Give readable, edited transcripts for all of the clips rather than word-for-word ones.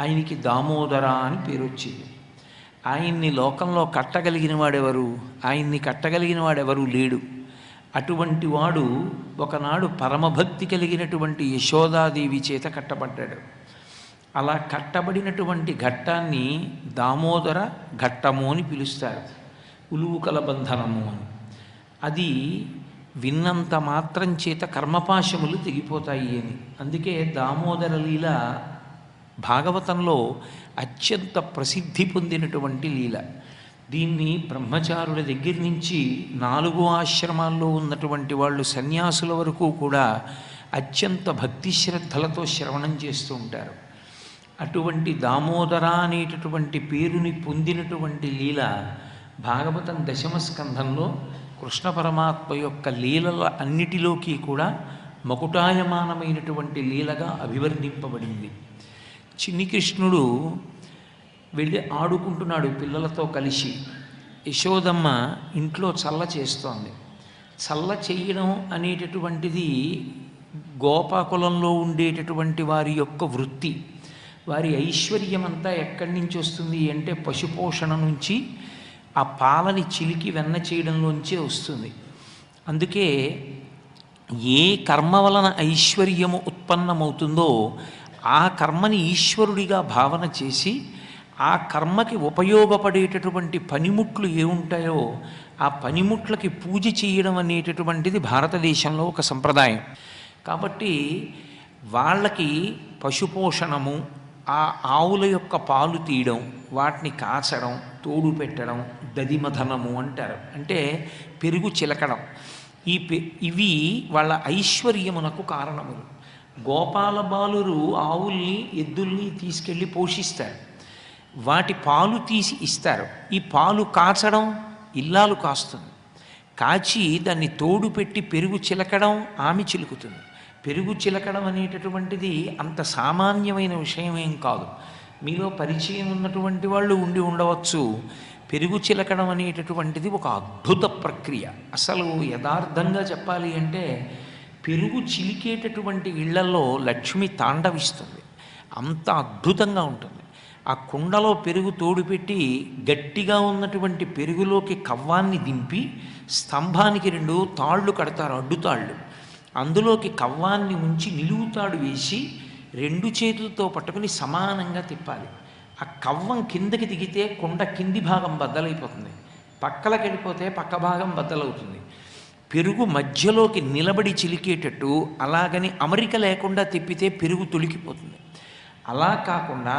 ఆయనకి దామోదర అని పేరు వచ్చింది. ఆయన్ని లోకంలో కట్టగలిగిన వాడెవరు? ఆయన్ని కట్టగలిగిన వాడెవరు లేడు. అటువంటి వాడు ఒకనాడు పరమభక్తి కలిగినటువంటి యశోదాదేవి చేత కట్టబడ్డాడు. అలా కట్టబడినటువంటి ఘట్టాన్ని దామోదర ఘట్టము అని పిలుస్తారు, ఉలువుకల బంధనము అని. అది విన్నంత మాత్రం చేత కర్మపాశములు తెగిపోతాయి అని. అందుకే దామోదర లీల భాగవతంలో అత్యంత ప్రసిద్ధి పొందినటువంటి లీల. దీన్ని బ్రహ్మచారుల దగ్గర నుంచి 4 ఆశ్రమాల్లో ఉన్నటువంటి వాళ్ళు సన్యాసుల వరకు కూడా అత్యంత భక్తి శ్రద్ధలతో శ్రవణం చేస్తూ ఉంటారు. అటువంటి దామోదర అనేటటువంటి పేరుని పొందినటువంటి లీల భాగవతం 10వ స్కంధంలో కృష్ణ పరమాత్మ యొక్క లీలల అన్నిటిలోకి కూడా మకుటాయమానమైనటువంటి లీలగా అభివర్ణింపబడింది. చిన్ని కృష్ణుడు వెళ్ళి ఆడుకుంటున్నాడు పిల్లలతో కలిసి. యశోదమ్మ ఇంట్లో చల్ల చేస్తోంది. చల్ల చేయడం అనేటటువంటిది గోపాకులంలో ఉండేటటువంటి వారి యొక్క వృత్తి. వారి ఐశ్వర్యమంతా ఎక్కడి నుంచి వస్తుంది అంటే పశుపోషణ నుంచి, ఆ పాలని చిలికి వెన్న చేయడంలోంచే వస్తుంది. అందుకే ఏ కర్మ వలన ఐశ్వర్యము ఉత్పన్నమవుతుందో ఆ కర్మని ఈశ్వరుడిగా భావన చేసి ఆ కర్మకి ఉపయోగపడేటటువంటి పనిముట్లు ఏముంటాయో ఆ పనిముట్లకి పూజ చేయడం అనేటటువంటిది భారతదేశంలో ఒక సంప్రదాయం. కాబట్టి వాళ్ళకి పశుపోషణము, ఆ ఆవుల యొక్క పాలు తీయడం, వాటిని కాచడం, తోడు పెట్టడం దదిమధనము అంటారు. అంటే పెరుగు చిలకడం. ఇవి వాళ్ళ ఐశ్వర్యమునకు కారణములు. గోపాల బాలురు ఆవుల్ని ఎద్దుల్ని తీసుకెళ్ళి పోషిస్తారు, వాటి పాలు తీసి ఇస్తారు. ఈ పాలు కాచడం ఇల్లాలు కాస్తుంది, కాచి దాన్ని తోడు పెట్టి పెరుగు చిలకడం ఆమె చిలుకుతుంది. పెరుగు చిలకడం అనేటటువంటిది అంత సామాన్యమైన విషయమేం కాదు. మీలో పరిచయం ఉన్నటువంటి వాళ్ళు ఉండి ఉండవచ్చు. పెరుగు చిలకడం అనేటటువంటిది ఒక అద్భుత ప్రక్రియ. అసలు యథార్థంగా చెప్పాలి అంటే పెరుగు చిలికేటటువంటి ఇళ్లలో లక్ష్మి తాండవిస్తుంది, అంత అద్భుతంగా ఉంటుంది. ఆ కుండలో పెరుగు తోడుపెట్టి గట్టిగా ఉన్నటువంటి పెరుగులోకి కవ్వాన్ని దింపి స్తంభానికి 2 తాళ్ళు కడతారు, అడ్డుతాళ్ళు. అందులోకి కవ్వాన్ని ఉంచి నిలువుతాడు వేసి 2 చేతులతో పట్టుకుని సమానంగా తిప్పాలి. ఆ కవ్వం కిందకి దిగితే కుండ కింది భాగం బద్దలైపోతుంది, పక్కలకి వెళ్ళిపోతే పక్క భాగం బద్దలవుతుంది. పెరుగు మధ్యలోకి నిలబడి చిలికేటట్టు, అలాగని అమరిక లేకుండా తిప్పితే పెరుగు తొలికిపోతుంది. అలా కాకుండా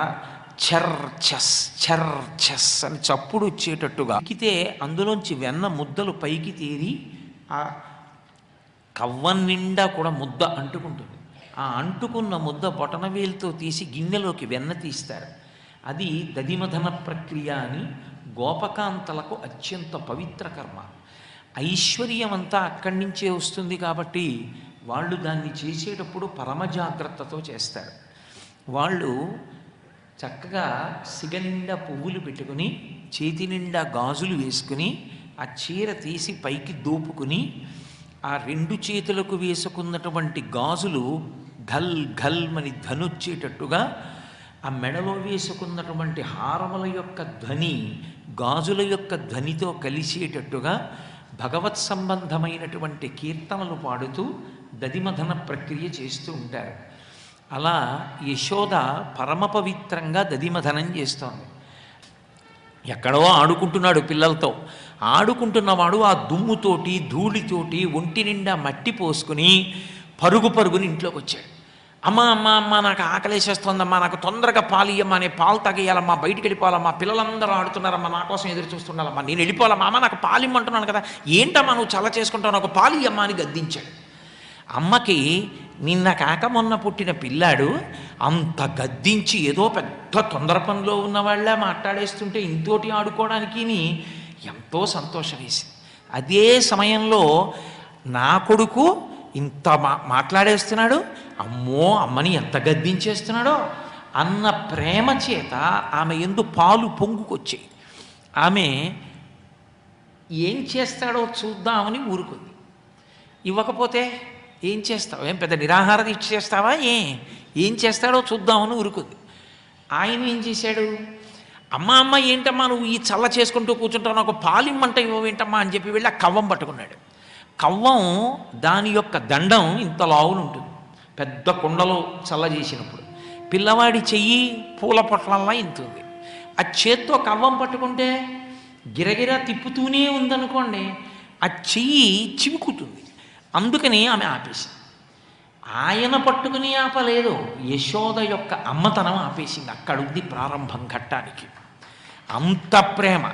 చర్ చెస్ అని చప్పుడు వచ్చేటట్టుగా తిక్కితే అందులోంచి వెన్న ముద్దలు పైకి తేరి ఆ కవ్వం నిండా కూడా ముద్ద అంటుకుంటుంది. ఆ అంటుకున్న ముద్ద బొటనవేలుతో తీసి గిన్నెలోకి వెన్న తీస్తారు. అది దదిమధన ప్రక్రియ అని గోపకాంతలకు అత్యంత పవిత్ర కర్మ. ఐశ్వర్యం అంతా అక్కడి నుంచే వస్తుంది కాబట్టి వాళ్ళు దాన్ని చేసేటప్పుడు పరమ జాగ్రత్తతో చేస్తారు. వాళ్ళు చక్కగా సిగ నిండా పువ్వులు పెట్టుకుని, చేతి నిండా గాజులు వేసుకుని, ఆ చీర తీసి పైకి దోపుకుని, ఆ 2 చేతులకు వేసుకున్నటువంటి గాజులు ఘల్ ఘల్ అని ధ్వనొచ్చేటట్టుగా, ఆ మెడలో వేసుకున్నటువంటి హారముల యొక్క ధ్వని గాజుల యొక్క ధ్వనితో కలిసేటట్టుగా భగవత్ సంబంధమైనటువంటి కీర్తనలు పాడుతూ దదిమధన ప్రక్రియ చేస్తూ ఉంటారు. అలా యశోద పరమ పవిత్రంగా దదిమధనం చేస్తోంది. ఎక్కడో ఆడుకుంటున్నాడు పిల్లలతో. ఆడుకుంటున్నవాడు ఆ దుమ్ముతోటి ధూళితోటి ఒంటి నిండా మట్టి పోసుకుని పరుగుని ఇంట్లోకి వచ్చాడు. అమ్మ నాకు ఆకలేసేస్తోందమ్మా, నాకు తొందరగా పాలు ఇయ్యమ్మా, నేను పాలు తాగేయాలమ్మా, బయటికి వెళ్ళిపోవాలమ్మా, పిల్లలందరూ ఆడుతున్నారమ్మా, నా కోసం ఎదురు చూస్తున్నారమ్మా, నేను వెళ్ళిపోవాలమ్మా, అమ్మ నాకు పాలు ఇమ్మంటున్నాను కదా, ఏంటమ్మా నువ్వు చల్ల చేసుకుంటావు, నాకు పాలు ఇయ్యమ్మా అని గద్దించాడు. అమ్మకి నిన్న కాక మొన్న పుట్టిన పిల్లాడు అంత గద్దించి ఏదో పెద్ద తొందర పనిలో ఉన్నవాళ్ళ మాట్లాడేస్తుంటే ఇంతోటి ఆడుకోవడానికి ఎంతో సంతోషం వేసింది. అదే సమయంలో నా కొడుకు ఇంత మాట్లాడేస్తున్నాడు, అమ్మో అమ్మని ఎంత గద్దించేస్తున్నాడో అన్న ప్రేమ చేత ఆమె యందు పాలు పొంగుకొచ్చాయి. ఆమె ఏం చేస్తాడో చూద్దామని ఊరుకుంది. ఇవ్వకపోతే ఏం చేస్తావు, ఏం పెద్ద నిరాహార దీక్ష చేస్తావా, ఏం చేస్తాడో చూద్దామని ఊరుకుంది. ఆయన ఏం చేశాడు, అమ్మ అమ్మ ఏంటమ్మా నువ్వు ఈ చల్ల చేసుకుంటూ కూర్చుంటావు, నాకు పాలిమ్మంట ఇవ్వేంటమ్మా అని చెప్పి వెళ్ళి ఆ కవ్వం పట్టుకున్నాడు. కవ్వం దాని యొక్క దండం ఇంత లావులు ఉంటుంది, పెద్ద కుండలో చల్ల చేసినప్పుడు. పిల్లవాడి చెయ్యి పూల పొట్లల్లా ఇంతుంది. ఆ చేత్తో కవ్వం పట్టుకుంటే గిరగిరా తిప్పుతూనే ఉందనుకోండి, ఆ చెయ్యి చివుకుతుంది. అందుకని ఆమె ఆపేసింది. ఆయన పట్టుకుని ఆపలేదు, యశోద యొక్క అమ్మతనం ఆపేసింది. అక్కడుంది ప్రారంభం ఘట్టానికి. అంత ప్రేమ,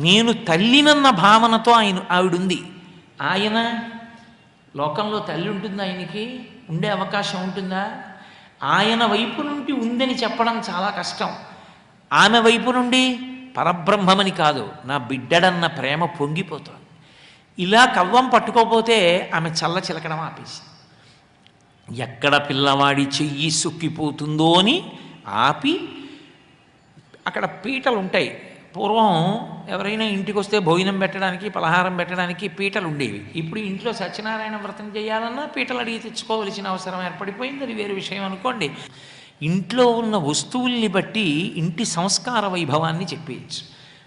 నేను తల్లినన్న భావనతో ఆవిడుంది. ఆయన లోకంలో తల్లి ఉంటుంది, ఆయనకి ఉండే అవకాశం ఉంటుందా? ఆయన వైపు నుండి ఉందని చెప్పడం చాలా కష్టం. ఆమె వైపు నుండి పరబ్రహ్మమని కాదు, నా బిడ్డడన్న ప్రేమ పొంగిపోతుంది. ఇలా కవ్వం పట్టుకోపోతే ఆమె చల్ల చిలకడం ఆపేసి, ఎక్కడ పిల్లవాడి చెయ్యి సుక్కిపోతుందో అని ఆపి, అక్కడ పీటలు ఉంటాయి. పూర్వం ఎవరైనా ఇంటికి వస్తే భోజనం పెట్టడానికి, పలహారం పెట్టడానికి పీటలు ఉండేవి. ఇప్పుడు ఇంట్లో సత్యనారాయణ వ్రతం చేయాలన్నా పీటలు అడిగి తెచ్చుకోవలసిన అవసరం ఏర్పడిపోయింది. అది వేరే విషయం అనుకోండి. ఇంట్లో ఉన్న వస్తువుల్ని బట్టి ఇంటి సంస్కార వైభవాన్ని చెప్పేయచ్చు.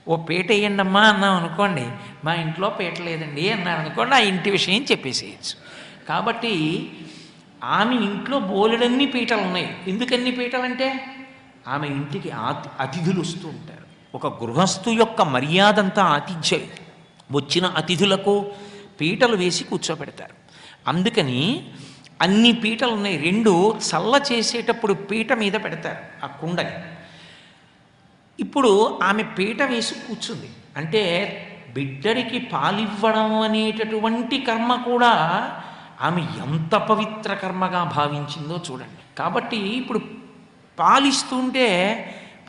ఓ పీట వేయండమ్మా అన్నాం అనుకోండి, మా ఇంట్లో పీట లేదండి అన్నారు అనుకోండి, ఆ ఇంటి విషయం చెప్పేసేయచ్చు. కాబట్టి ఆమె ఇంట్లో బోలెడన్ని పీటలు ఉన్నాయి. ఎందుకన్ని పీటలంటే ఆమె ఇంటికి అతిథులు వస్తూ ఉంటారు. ఒక గృహస్థు యొక్క మర్యాదంతా ఆతిథ్యం. వచ్చిన అతిథులకు పీటలు వేసి కూర్చోబెడతారు. అందుకని అన్ని పీటలు ఉన్నాయి. రెండు చల్ల చేసేటప్పుడు పీట మీద పెడతారు ఆ కుండని. ఇప్పుడు ఆమె పీట వేసి కూర్చుంది అంటే బిడ్డడికి పాలివ్వడం అనేటటువంటి కర్మ కూడా ఆమె ఎంత పవిత్ర కర్మగా భావించిందో చూడండి. కాబట్టి ఇప్పుడు పాలిస్తుంటే,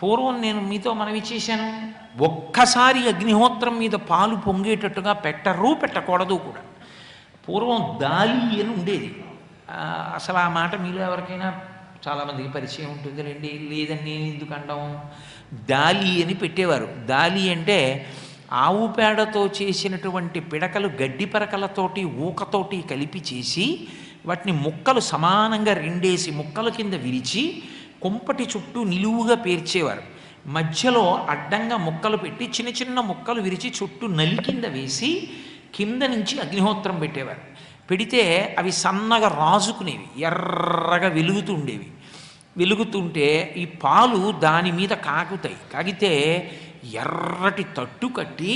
పూర్వం నేను మీతో మనవి చేశాను, ఒక్కసారి అగ్నిహోత్రం మీద పాలు పొంగేటట్టుగా పెట్టకూడదు కూడా. పూర్వం దాలి అని ఉండేది. అసలు ఆ మాట మీలో ఎవరికైనా చాలామందికి పరిచయం ఉంటుంది రండి, లేదని నేను ఎందుకు అంటాం. దాలి అని పెట్టేవారు. దాలి అంటే ఆవు పేడతో చేసినటువంటి పిడకలు గడ్డి పరకలతోటి ఊకతోటి కలిపి చేసి వాటిని ముక్కలు సమానంగా రెండేసి ముక్కల కింద విరిచి కొంపటి చుట్టూ నిలువుగా పేర్చేవారు. మధ్యలో అడ్డంగా ముక్కలు పెట్టి చిన్న చిన్న ముక్కలు విరిచి చుట్టూ నలి కింద వేసి కింద నుంచి అగ్నిహోత్రం పెట్టేవారు. పెడితే అవి సన్నగా రాజుకునేవి, ఎర్రగా వెలుగుతుండేవి. వెలుగుతుంటే ఈ పాలు దాని మీద కాగుతాయి. కాగితే ఎర్రటి తట్టు కట్టి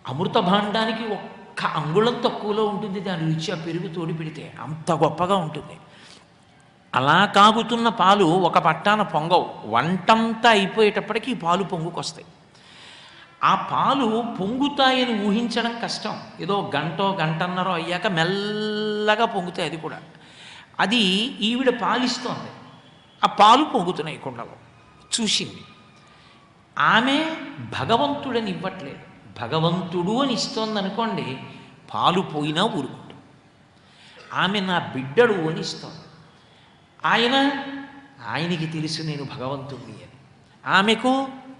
అమృత భాండానికి ఒక్క అంగుళం తక్కువలో ఉంటుంది దాని రుచి. ఆ పెరుగు తోడి పెడితే అంత గొప్పగా ఉంటుంది. అలా కాగుతున్న పాలు ఒక పట్టాన పొంగవు. వంటంతా అయిపోయేటప్పటికీ ఈ పాలు పొంగుకొస్తాయి. ఆ పాలు పొంగుతాయని ఊహించడం కష్టం. ఏదో గంటన్నరో అయ్యాక మెల్లగా పొంగుతాయి. అది కూడా అది ఈవిడ పాలిస్తోంది. ఆ పాలు పొంగుతున్నాయి కుండలో. చూసింది. ఆమె భగవంతుడని ఇవ్వట్లేదు, భగవంతుడు అని ఇస్తోంది అనుకోండి, పాలు పోయినా ఊరుకుంటుంది. ఆమె నా బిడ్డడు అని ఇస్తోంది. ఆయనకి తెలుసు నేను భగవంతుడిని అని, ఆమెకు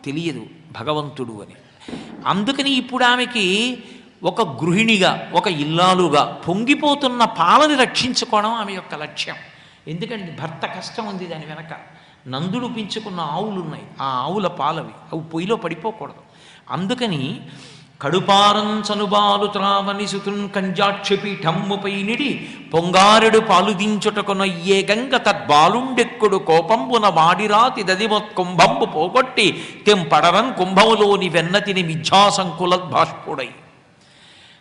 తెలియదు భగవంతుడు అని. అందుకని ఇప్పుడు ఆమెకి ఒక గృహిణిగా, ఒక ఇల్లాలుగా పొంగిపోతున్న పాలని రక్షించుకోవడం ఆమె యొక్క లక్ష్యం. ఎందుకంటే భర్త కష్టం ఉంది దాని వెనక. నందుడు పెంచుకున్న ఆవులు ఉన్నాయి, ఆ ఆవుల పాలవి, అవి పొయ్యిలో పడిపోకూడదు. అందుకని కడుపారం చనుబాలు త్రావని సుతున్ కంజాక్షపీఠమ్ముపై నిడి పొంగారెడు పాలుదించుటకునయ్యే గంగ తద్బాలుండెక్కుడు కోపంబున వాడిరాతి దదిమొత్కుంభంబు పోగొట్టి తెంపడరన్ కుంభములోని వెన్నతిని మిథ్యాసంకులద్భాష్పుడై.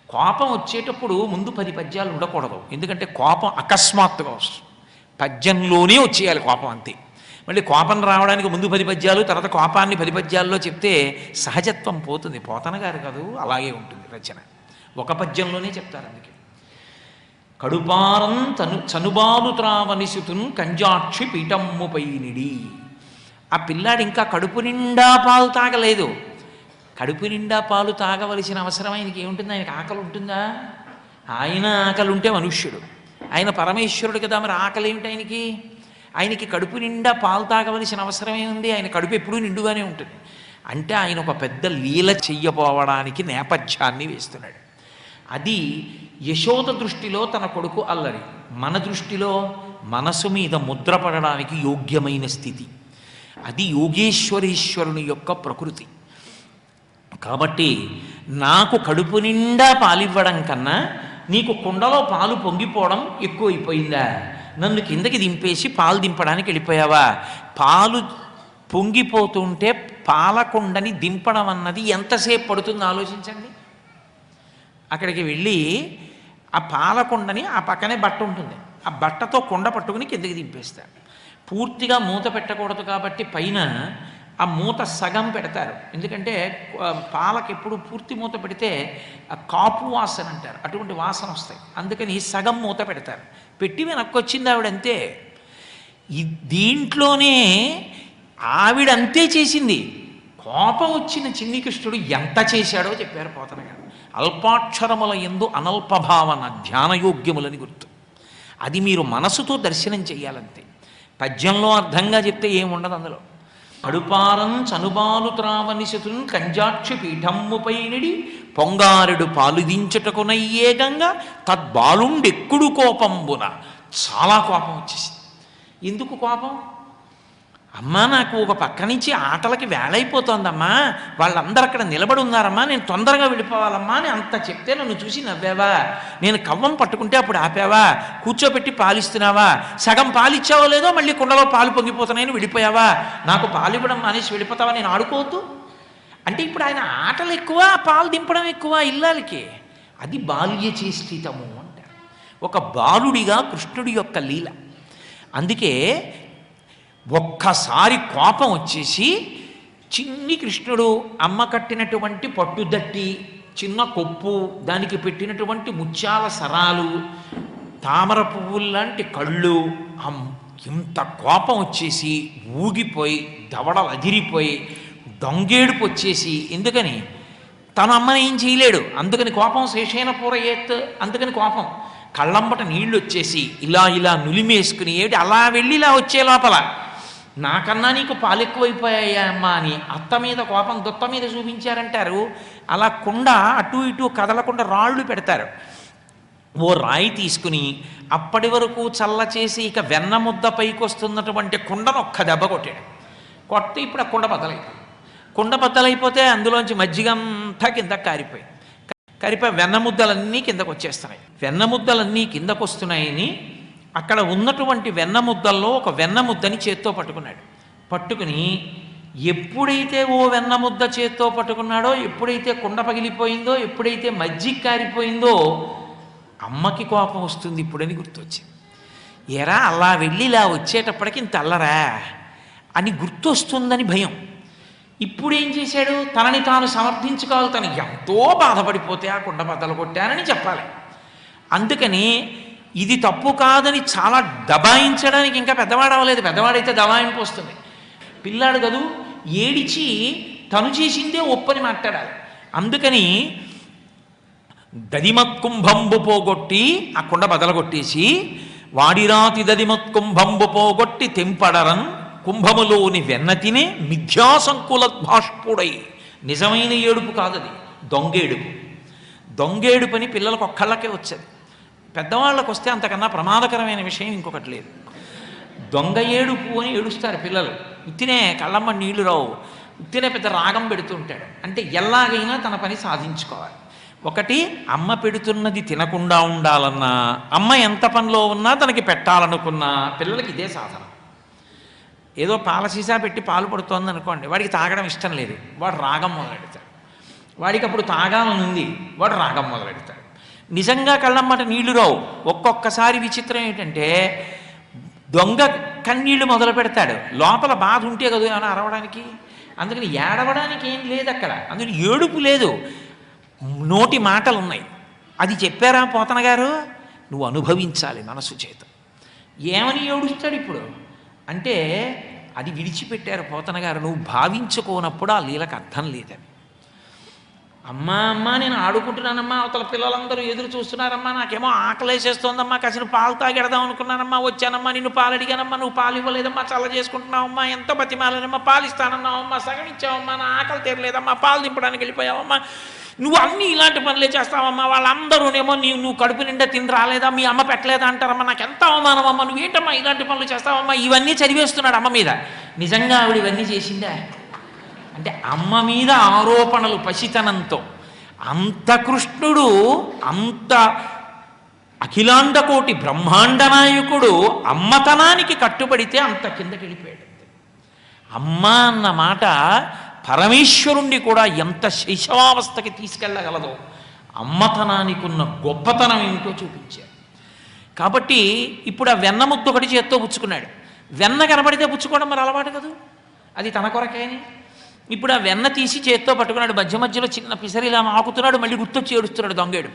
కోపం వచ్చేటప్పుడు ముందు 10 పద్యాలు ఉండకూడదు. ఎందుకంటే కోపం అకస్మాత్తుగా వస్తుంది. పద్యంలోనే వచ్చేయాలి కోపం, అంతే. మళ్ళీ కోపం రావడానికి ముందు 10 పద్యాలు, తర్వాత కోపాన్ని 10 పద్యాల్లో చెప్తే సహజత్వం పోతుంది. పోతన గారు కాదు, అలాగే ఉంటుంది రచన. ఒక పద్యంలోనే చెప్తారు. అందుకే కడుపారం చనుబాలు త్రావనిసుతున్ కంజాక్షి పీఠమ్ముపై నిడి. ఆ పిల్లాడు ఇంకా కడుపు నిండా పాలు తాగలేదు. కడుపు నిండా పాలు తాగవలసిన అవసరం ఆయనకి ఏముంటుంది? ఆయనకి ఆకలి ఉంటుందా? ఆయన ఆకలి ఉంటే మనుష్యుడు, ఆయన పరమేశ్వరుడు కదా, మరి ఆకలి ఏమిటి ఆయనకి? ఆయనకి కడుపు నిండా పాలు తాగవలసిన అవసరం ఏముంది? ఆయన కడుపు ఎప్పుడూ నిండుగానే ఉంటుంది. అంటే ఆయన ఒక పెద్ద లీల చెయ్యపోవడానికి నేపథ్యాన్ని వేస్తున్నాడు. అది యశోద దృష్టిలో తన కొడుకు అల్లరి, మన దృష్టిలో మనసు మీద ముద్రపడడానికి యోగ్యమైన స్థితి. అది యోగేశ్వరేశ్వరుని యొక్క ప్రకృతి. కాబట్టి నాకు కడుపు నిండా పాలివ్వడం కన్నా నీకు కుండలో పాలు పొంగిపోవడం ఎక్కువైపోయిందా? నన్ను కిందకి దింపేసి పాలు దింపడానికి వెళ్ళిపోయావా? పాలు పొంగిపోతుంటే పాలకుండని దింపడం అన్నది ఎంతసేపు పడుతుందో ఆలోచించండి. అక్కడికి వెళ్ళి ఆ పాలకుండని ఆ పక్కనే బట్ట ఉంటుంది, ఆ బట్టతో కుండ పట్టుకుని కిందకి దింపేస్తారు. పూర్తిగా మూత పెట్టకూడదు కాబట్టి పైన ఆ మూత సగం పెడతారు. ఎందుకంటే పాలకి ఎప్పుడు పూర్తి మూత పెడితే ఆ కాపు వాసన అంటారు, అటువంటి వాసన వస్తాయి. అందుకని సగం మూత పెడతారు. పెట్టి వెనక్కి వచ్చింది ఆవిడంతే. దీంట్లోనే ఆవిడంతే చేసింది. కోపం వచ్చిన చిన్ని కృష్ణుడు ఎంత చేశాడో చెప్పారు పోతన గారు. అల్పాక్షరముల యందు అనల్పభావన ధ్యానయోగ్యములని గుర్తు. అది మీరు మనసుతో దర్శనం చెయ్యాలంతే. పద్యంలో అర్థంగా చెప్తే ఏముండదు అందులో. కడుపారం చనుబాలు త్రావనిశతున్ కంజాక్షి పీఠమ్ముపైనిడి పొంగారెడు పాలుదించుటకునయ్యేగంగా తద్బాలుండెక్కుడు కోపంబున. చాలా కోపం వచ్చేసింది. ఎందుకు కోపం? అమ్మా, నాకు ఒక పక్క నుంచి ఆటలకి వేళైపోతోందమ్మా, వాళ్ళందరూ అక్కడ నిలబడి ఉన్నారమ్మా, నేను తొందరగా వెళ్ళిపోవాలమ్మా అని అంత చెప్తే నన్ను చూసి నవ్వావా? నేను కవ్వం పట్టుకుంటే అప్పుడు ఆపావా? కూర్చోబెట్టి పాలిస్తున్నావా? సగం పాలిచ్చావో లేదో మళ్ళీ కుండలో పాలు పొంగిపోతున్నాయని వెళ్ళిపోయావా? నాకు పాలు ఇవ్వడం మానేసి వెళ్ళిపోతావా? నేను ఆడుకోవద్దు అంటే ఇప్పుడు ఆయన ఆటలు ఎక్కువ, పాలు దింపడం ఎక్కువ ఇల్లాలకి. అది బాల్య చేష్టితము అంటారు. ఒక బాలుడిగా కృష్ణుడి యొక్క లీల. అందుకే ఒక్కసారి కోపం వచ్చేసి చిన్ని కృష్ణుడు అమ్మ కట్టినటువంటి పట్టుదట్టి చిన్న కొప్పు, దానికి పెట్టినటువంటి ముత్యాల సరాలు, తామర పువ్వుల్లాంటి కళ్ళు, ఇంత కోపం వచ్చేసి ఊగిపోయి దవడలు అదిరిపోయి దొంగేడుపు వచ్చేసి, ఎందుకని తన అమ్మని ఏం చేయలేడు, అందుకని కోపం శేషేన పూరయేత్, అందుకని కోపం. కళ్ళంబట నీళ్లు వచ్చేసి ఇలా ఇలా నులిమేసుకుని ఏమిటి అలా వెళ్ళి ఇలా వచ్చే లోపల నాకన్నా నీకు పాలు ఎక్కువైపోయాయా అమ్మా అని అత్త మీద కోపం దొత్త మీద చూపించారంటారు. అలా కుండ అటు ఇటు కదలకుండా రాళ్ళు పెడతారు. ఓ రాయి తీసుకుని అప్పటి వరకు చల్ల చేసి ఇక వెన్న ముద్ద పైకి వస్తున్నటువంటి కుండను ఒక్క దెబ్బ కొట్టాడు. కొట్టి ఇప్పుడు ఆ కుండ బద్దలైపోయింది. కుండ బద్దలైపోతే అందులోంచి మజ్జిగంతా కింద కారిపోయి వెన్న ముద్దలన్నీ కిందకు వచ్చేస్తున్నాయి. వెన్న ముద్దలన్నీ కిందకు వస్తున్నాయని అక్కడ ఉన్నటువంటి వెన్న ముద్దల్లో ఒక వెన్న ముద్దని చేత్తో పట్టుకున్నాడు. పట్టుకుని ఎప్పుడైతే ఓ వెన్న ముద్ద చేత్తో పట్టుకున్నాడో, ఎప్పుడైతే కుండ పగిలిపోయిందో, ఎప్పుడైతే మజ్జిగ కారిపోయిందో అమ్మకి కోపం వస్తుంది ఇప్పుడని గుర్తొచ్చింది. ఎరా అలా వెళ్ళి ఇలా వచ్చేటప్పటికి ఇంత అల్లరా అని గుర్తొస్తుందని భయం. ఇప్పుడేం చేశాడు? తనని తాను సమర్థించుకోవాలి. తను ఎంతో బాధపడిపోతే ఆ కుండ బద్దలు కొట్టానని చెప్పాలి. అందుకని ఇది తప్పు కాదని చాలా దబాయించడానికి ఇంకా పెద్దవాడు అవ్వలేదు. పెద్దవాడైతే దబాయింపు వస్తుంది. పిల్లాడు కదూ, ఏడిచి తను చేసిందే ఒప్పని మాట్లాడాలి. అందుకని దదిమత్కుంభంబు పోగొట్టి ఆ కుండ బదలగొట్టేసి వాడిరాతి దదిమత్కుంభంబు పోగొట్టి తెంపడరన్ కుంభములోని వెన్న తినే మిథ్యాసంకులద్భాష్పుడై. నిజమైన ఏడుపు కాదది, దొంగేడుపు. దొంగేడుపని పిల్లలకు ఒక్కళ్ళకే వచ్చేది. పెద్దవాళ్ళకు వస్తే అంతకన్నా ప్రమాదకరమైన విషయం ఇంకొకటి లేదు. దొంగ ఏడుపు అని ఏడుస్తారు పిల్లలు. ఉత్తినే కళ్ళమ్మ నీళ్లు రావు, ఉత్తినే పెద్ద రాగం పెడుతుంటాడు. అంటే ఎలాగైనా తన పని సాధించుకోవాలి. ఒకటి, అమ్మ పెడుతున్నది తినకుండా ఉండాలన్నా, అమ్మ ఎంత పనిలో ఉన్నా తనకి పెట్టాలనుకున్నా పిల్లలకి ఇదే సాధన. ఏదో పాల సీసా పెట్టి పాలు పడుతోంది అనుకోండి, వాడికి తాగడం ఇష్టం లేదు, వాడు రాగం మొదలెడతాడు. వాడికి అప్పుడు తాగాలని ఉంది, వాడు రాగం మొదలెడతాడు. నిజంగా కళ్ళమ్మట నీళ్లు రావు. ఒక్కొక్కసారి విచిత్రం ఏంటంటే దొంగ కన్నీళ్లు మొదలు పెడతాడు. లోపల బాధ ఉంటే కదా ఏమైనా అరవడానికి. అందుకని ఏడవడానికి ఏం లేదు అక్కడ, అందుకని ఏడుపు లేదు, నోటి మాటలు ఉన్నాయి. అది చెప్పారా పోతన గారు? నువ్వు అనుభవించాలి మనసు చేత. ఏమని ఏడుస్తాడు ఇప్పుడు అంటే అది విడిచిపెట్టారు పోతన గారు. నువ్వు భావించుకోనప్పుడు ఆ లీలకు అర్థం లేదని. అమ్మా అమ్మా నేను ఆడుకుంటున్నానమ్మా, అవతల పిల్లలందరూ ఎదురు చూస్తున్నారమ్మా, నాకేమో ఆకలేసేస్తోందమ్మా, కాసిన పాలు తాగెడదాం అనుకున్నానమ్మా, వచ్చానమ్మా, నిన్ను పాలు అడిగానమ్మా, నువ్వు పాలు ఇవ్వలేదమ్మా, చల్ల చేసుకుంటున్నావమ్మా, ఎంతో బతిమాలనమ్మా, పాలు ఇస్తానన్నావమ్మా, సగం ఇచ్చావమ్మా, నా ఆకలి తీరలేదమ్మా, పాలు దింపడానికి వెళ్ళిపోయావమ్మా, నువ్వు అన్నీ ఇలాంటి పనులే చేస్తావమ్మా, వాళ్ళందరూనేమో నువ్వు కడుపు నిండా తిని రాలేదా, మీ అమ్మ పెట్టలేదా అంటారమ్మా, నాకు ఎంత అవమానమమ్మా, నువ్వేంటమ్మా ఇలాంటి పనులు చేస్తావమ్మా, ఇవన్నీ చదివేస్తున్నాడు అమ్మ మీద. నిజంగా ఆవిడ ఇవన్నీ చేసిందా అంటే అమ్మ మీద ఆరోపణలు పసితనంతో. అంత కృష్ణుడు, అంత అఖిలాండకోటి బ్రహ్మాండ నాయకుడు అమ్మతనానికి కట్టుబడితే అంత కిందకి వెళ్ళిపోయాడు. అమ్మ అన్న మాట పరమేశ్వరుణ్ణి కూడా ఎంత శైశవావస్థకి తీసుకెళ్ళగలదో, అమ్మతనానికి ఉన్న గొప్పతనం ఏమిటో చూపించారు. కాబట్టి ఇప్పుడు ఆ వెన్న ముద్ద ఒకటి చేత్తో పుచ్చుకున్నాడు. వెన్న కనబడితే పుచ్చుకోవడం మరి అలవాటు కదా, అది తన కొరకేని. ఇప్పుడు ఆ వెన్న తీసి చేత్తో పట్టుకున్నాడు. మధ్య మధ్యలో చిన్న పిసరిలా ఆకుతున్నాడు, మళ్ళీ గుర్తొచ్చి ఏడుస్తున్నాడు దొంగేడు.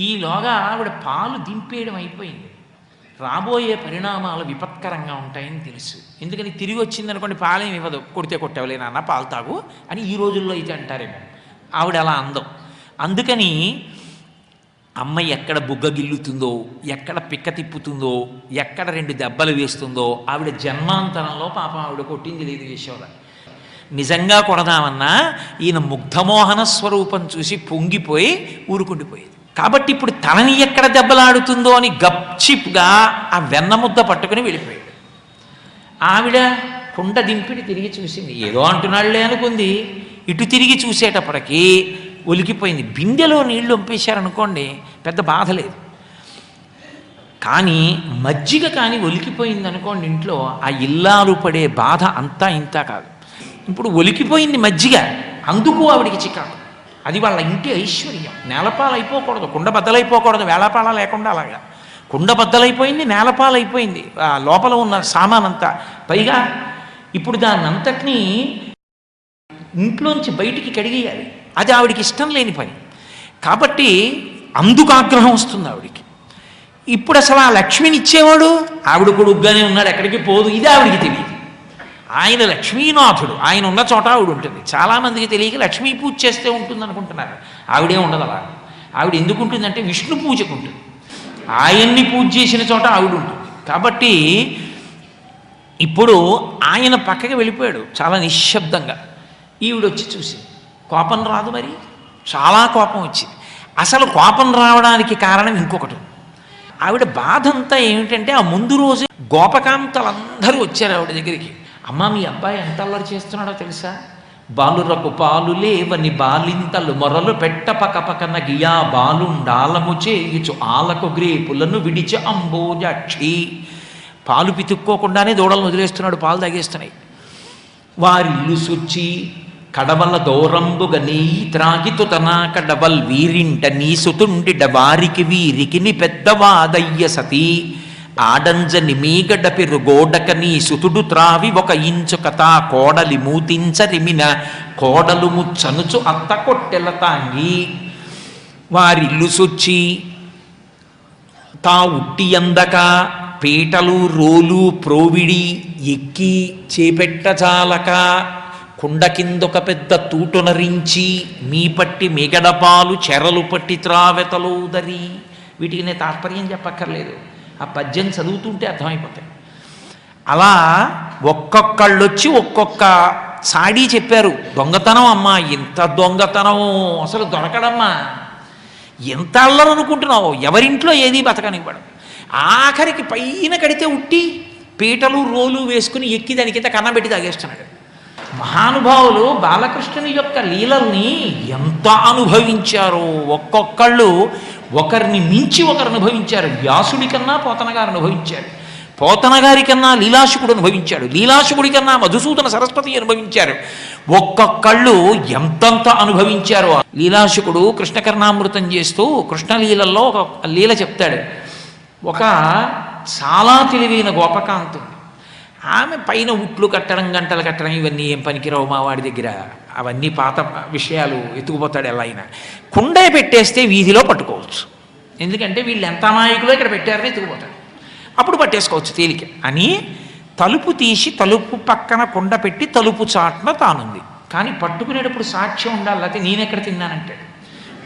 ఈలోగా ఆవిడ పాలు దింపేయడం అయిపోయింది. రాబోయే పరిణామాలు విపత్కరంగా ఉంటాయని తెలుసు. ఎందుకని తిరిగి వచ్చిందనుకోండి పాలేం ఇవ్వదు, కొడితే కొట్టవలే నాన్న పాలు తాగు అని ఈ రోజుల్లో అయితే అంటారేమో. ఆవిడ అలా అందం. అందుకని అమ్మ ఎక్కడ బుగ్గ గిల్లుతుందో, ఎక్కడ పిక్క తిప్పుతుందో, ఎక్కడ 2 దెబ్బలు వేస్తుందో ఆవిడ జన్మాంతరంలో పాపం ఆవిడ కొట్టింది లేదు యశోద. నిజంగా కొడదామన్నా ఈయన ముగ్ధమోహన స్వరూపం చూసి పొంగిపోయి ఊరుకుండిపోయేది. కాబట్టి ఇప్పుడు తనని ఎక్కడ దెబ్బలాడుతుందో అని గప్చిప్గా ఆ వెన్న ముద్ద పట్టుకుని వెళ్ళిపోయాడు. ఆవిడ కుండ దింపిడి తిరిగి చూసింది, ఏదో అంటున్నాళ్లే అనుకుంది. ఇటు తిరిగి చూసేటప్పటికి ఒలికిపోయింది. బిందెలో నీళ్లు వంపేశారనుకోండి పెద్ద బాధ లేదు, కానీ మజ్జిగ కానీ ఒలికిపోయింది అనుకోండి ఇంట్లో, ఆ ఇల్లాలు పడే బాధ అంతా ఇంతా కాదు. ఇప్పుడు ఒలికిపోయింది మజ్జిగ, అందుకు ఆవిడికి చికాకు. అది వాళ్ళ ఇంటి ఐశ్వర్యం. నేలపాలైపోకూడదు, కుండ బద్దలైపోకూడదు, వేళాపాల లేకుండా. అలాగా కుండ బద్దలైపోయింది, నేలపాలైపోయింది లోపల ఉన్న సామానంతా. పైగా ఇప్పుడు దాన్నంతటినీ ఇంట్లోంచి బయటికి కడిగేయాలి. అది ఆవిడికి ఇష్టం లేని పని. కాబట్టి అందుకు ఆగ్రహం వస్తుంది ఆవిడికి. ఇప్పుడు అసలు ఆ లక్ష్మిని ఇచ్చేవాడు ఆవిడ కొడుగ్గానే ఉన్నాడు, ఎక్కడికి పోదు. ఇది ఆవిడికి తెలియదు. ఆయన లక్ష్మీనాథుడు, ఆయన ఉన్న చోట ఆవిడ ఉంటుంది. చాలామందికి తెలియక లక్ష్మీ పూజ చేస్తే ఉంటుంది అనుకుంటున్నారు. ఆవిడే ఉండదు అలా. ఆవిడ ఎందుకు ఉంటుందంటే విష్ణు పూజకు ఉంటుంది. ఆయన్ని పూజ చేసిన చోట ఆవిడ ఉంటుంది. కాబట్టి ఇప్పుడు ఆయన పక్కకి వెళ్ళిపోయాడు చాలా నిశ్శబ్దంగా. ఈవిడ వచ్చి చూసి కోపం రాదు మరి, చాలా కోపం వచ్చింది. అసలు కోపం రావడానికి కారణం ఇంకొకటి. ఆవిడ బాధ అంతా ఏమిటంటే ఆ ముందు రోజు గోపకాంతలందరూ వచ్చారు ఆవిడ దగ్గరికి. అమ్మ మీ అబ్బాయి ఎంత అల్లరి చేస్తున్నాడో తెలుసా, బాలురకు పాలు లేవని బాలింతలు మొరలు పెట్ట పకపకన గియా బాలుండాలము చేయుచు ఆలకు గ్రేపులను విడిచి అంబోజాక్షి. పాలు పితుక్కోకుండానే దూడలను వదిలేస్తున్నాడు, పాలు తాగేస్తున్నాయి. వారిల్లు సుచ్చి కడవల దూరంబుగ నెయ్యి త్రాగితుతన కడవల్ వీరింట నీ సుతుండిడ వారికి వీరికి ని పెద్దవాదయ్య సతీ ఆడంజని మీగడ పెరుగోడక నీ సుతుడు త్రావి 1 ఇంచు కథా కోడలి మూతించరిమిన కోడలు ముచ్చనుచు అత్త కొట్టెల తాంగి. వారిల్లు సొచ్చి తా ఉట్టి అందక పీటలు రోలు ప్రోవిడి ఎక్కి చేపెట్టజాలక కుండ కిందొక పెద్ద తూటునరించి మీ పట్టి మిగడపాలు చెరలు పట్టి త్రావెతలోదరి. వీటికి నేను తాత్పర్యం చెప్పక్కర్లేదు, ఆ పద్యం చదువుతుంటే అర్థమైపోతాయి. అలా ఒక్కొక్కళ్ళొచ్చి ఒక్కొక్క సాడీ చెప్పారు. దొంగతనం అమ్మా, ఎంత దొంగతనం అసలు దొరకడమ్మా, ఎంత అల్లరనుకుంటున్నావు, ఎవరింట్లో ఏది బతకనివ్వడం. ఆఖరికి పైన కడితే ఉట్టి పీటలు రోలు వేసుకుని ఎక్కి దాని కింద కన్నం పెట్టి తాగేస్తున్నాడు. మహానుభావులు బాలకృష్ణుని యొక్క లీలల్ని ఎంత అనుభవించారో, ఒక్కొక్కళ్ళు ఒకరిని మించి ఒకరు అనుభవించారు. వ్యాసుడి కన్నా పోతన గారు అనుభవించారు, పోతన గారి కన్నా లీలాశుకుడు అనుభవించాడు, లీలాశుకుడి కన్నా మధుసూదన సరస్వతి అనుభవించారు. ఒక్కొక్కళ్ళు ఎంతంత అనుభవించారో. లీలాశుకుడు కృష్ణకర్ణామృతం చేస్తూ కృష్ణలీలల్లో ఒక లీల చెప్తాడు. ఒక చాలా తెలివైన గోపకాంతుడు, ఆమె పైన ఉట్లు కట్టడం గంటలు కట్టడం ఇవన్నీ ఏం పనికిరావు మా వాడి దగ్గర, అవన్నీ పాత విషయాలు, ఎత్తుకుపోతాడు ఎలా అయినా. కుండే పెట్టేస్తే వీధిలో పట్టుకోవచ్చు, ఎందుకంటే వీళ్ళు ఎంత అమాయకులో ఇక్కడ పెట్టారని ఎత్తుకుపోతాడు, అప్పుడు పట్టేసుకోవచ్చు తేలిక అని తలుపు తీసి తలుపు పక్కన కుండ పెట్టి తలుపు చాటున తానుంది. కానీ పట్టుకునేటప్పుడు సాక్ష్యం ఉండాలి, లేకపోతే నేనెక్కడ తిన్నానంటాడు.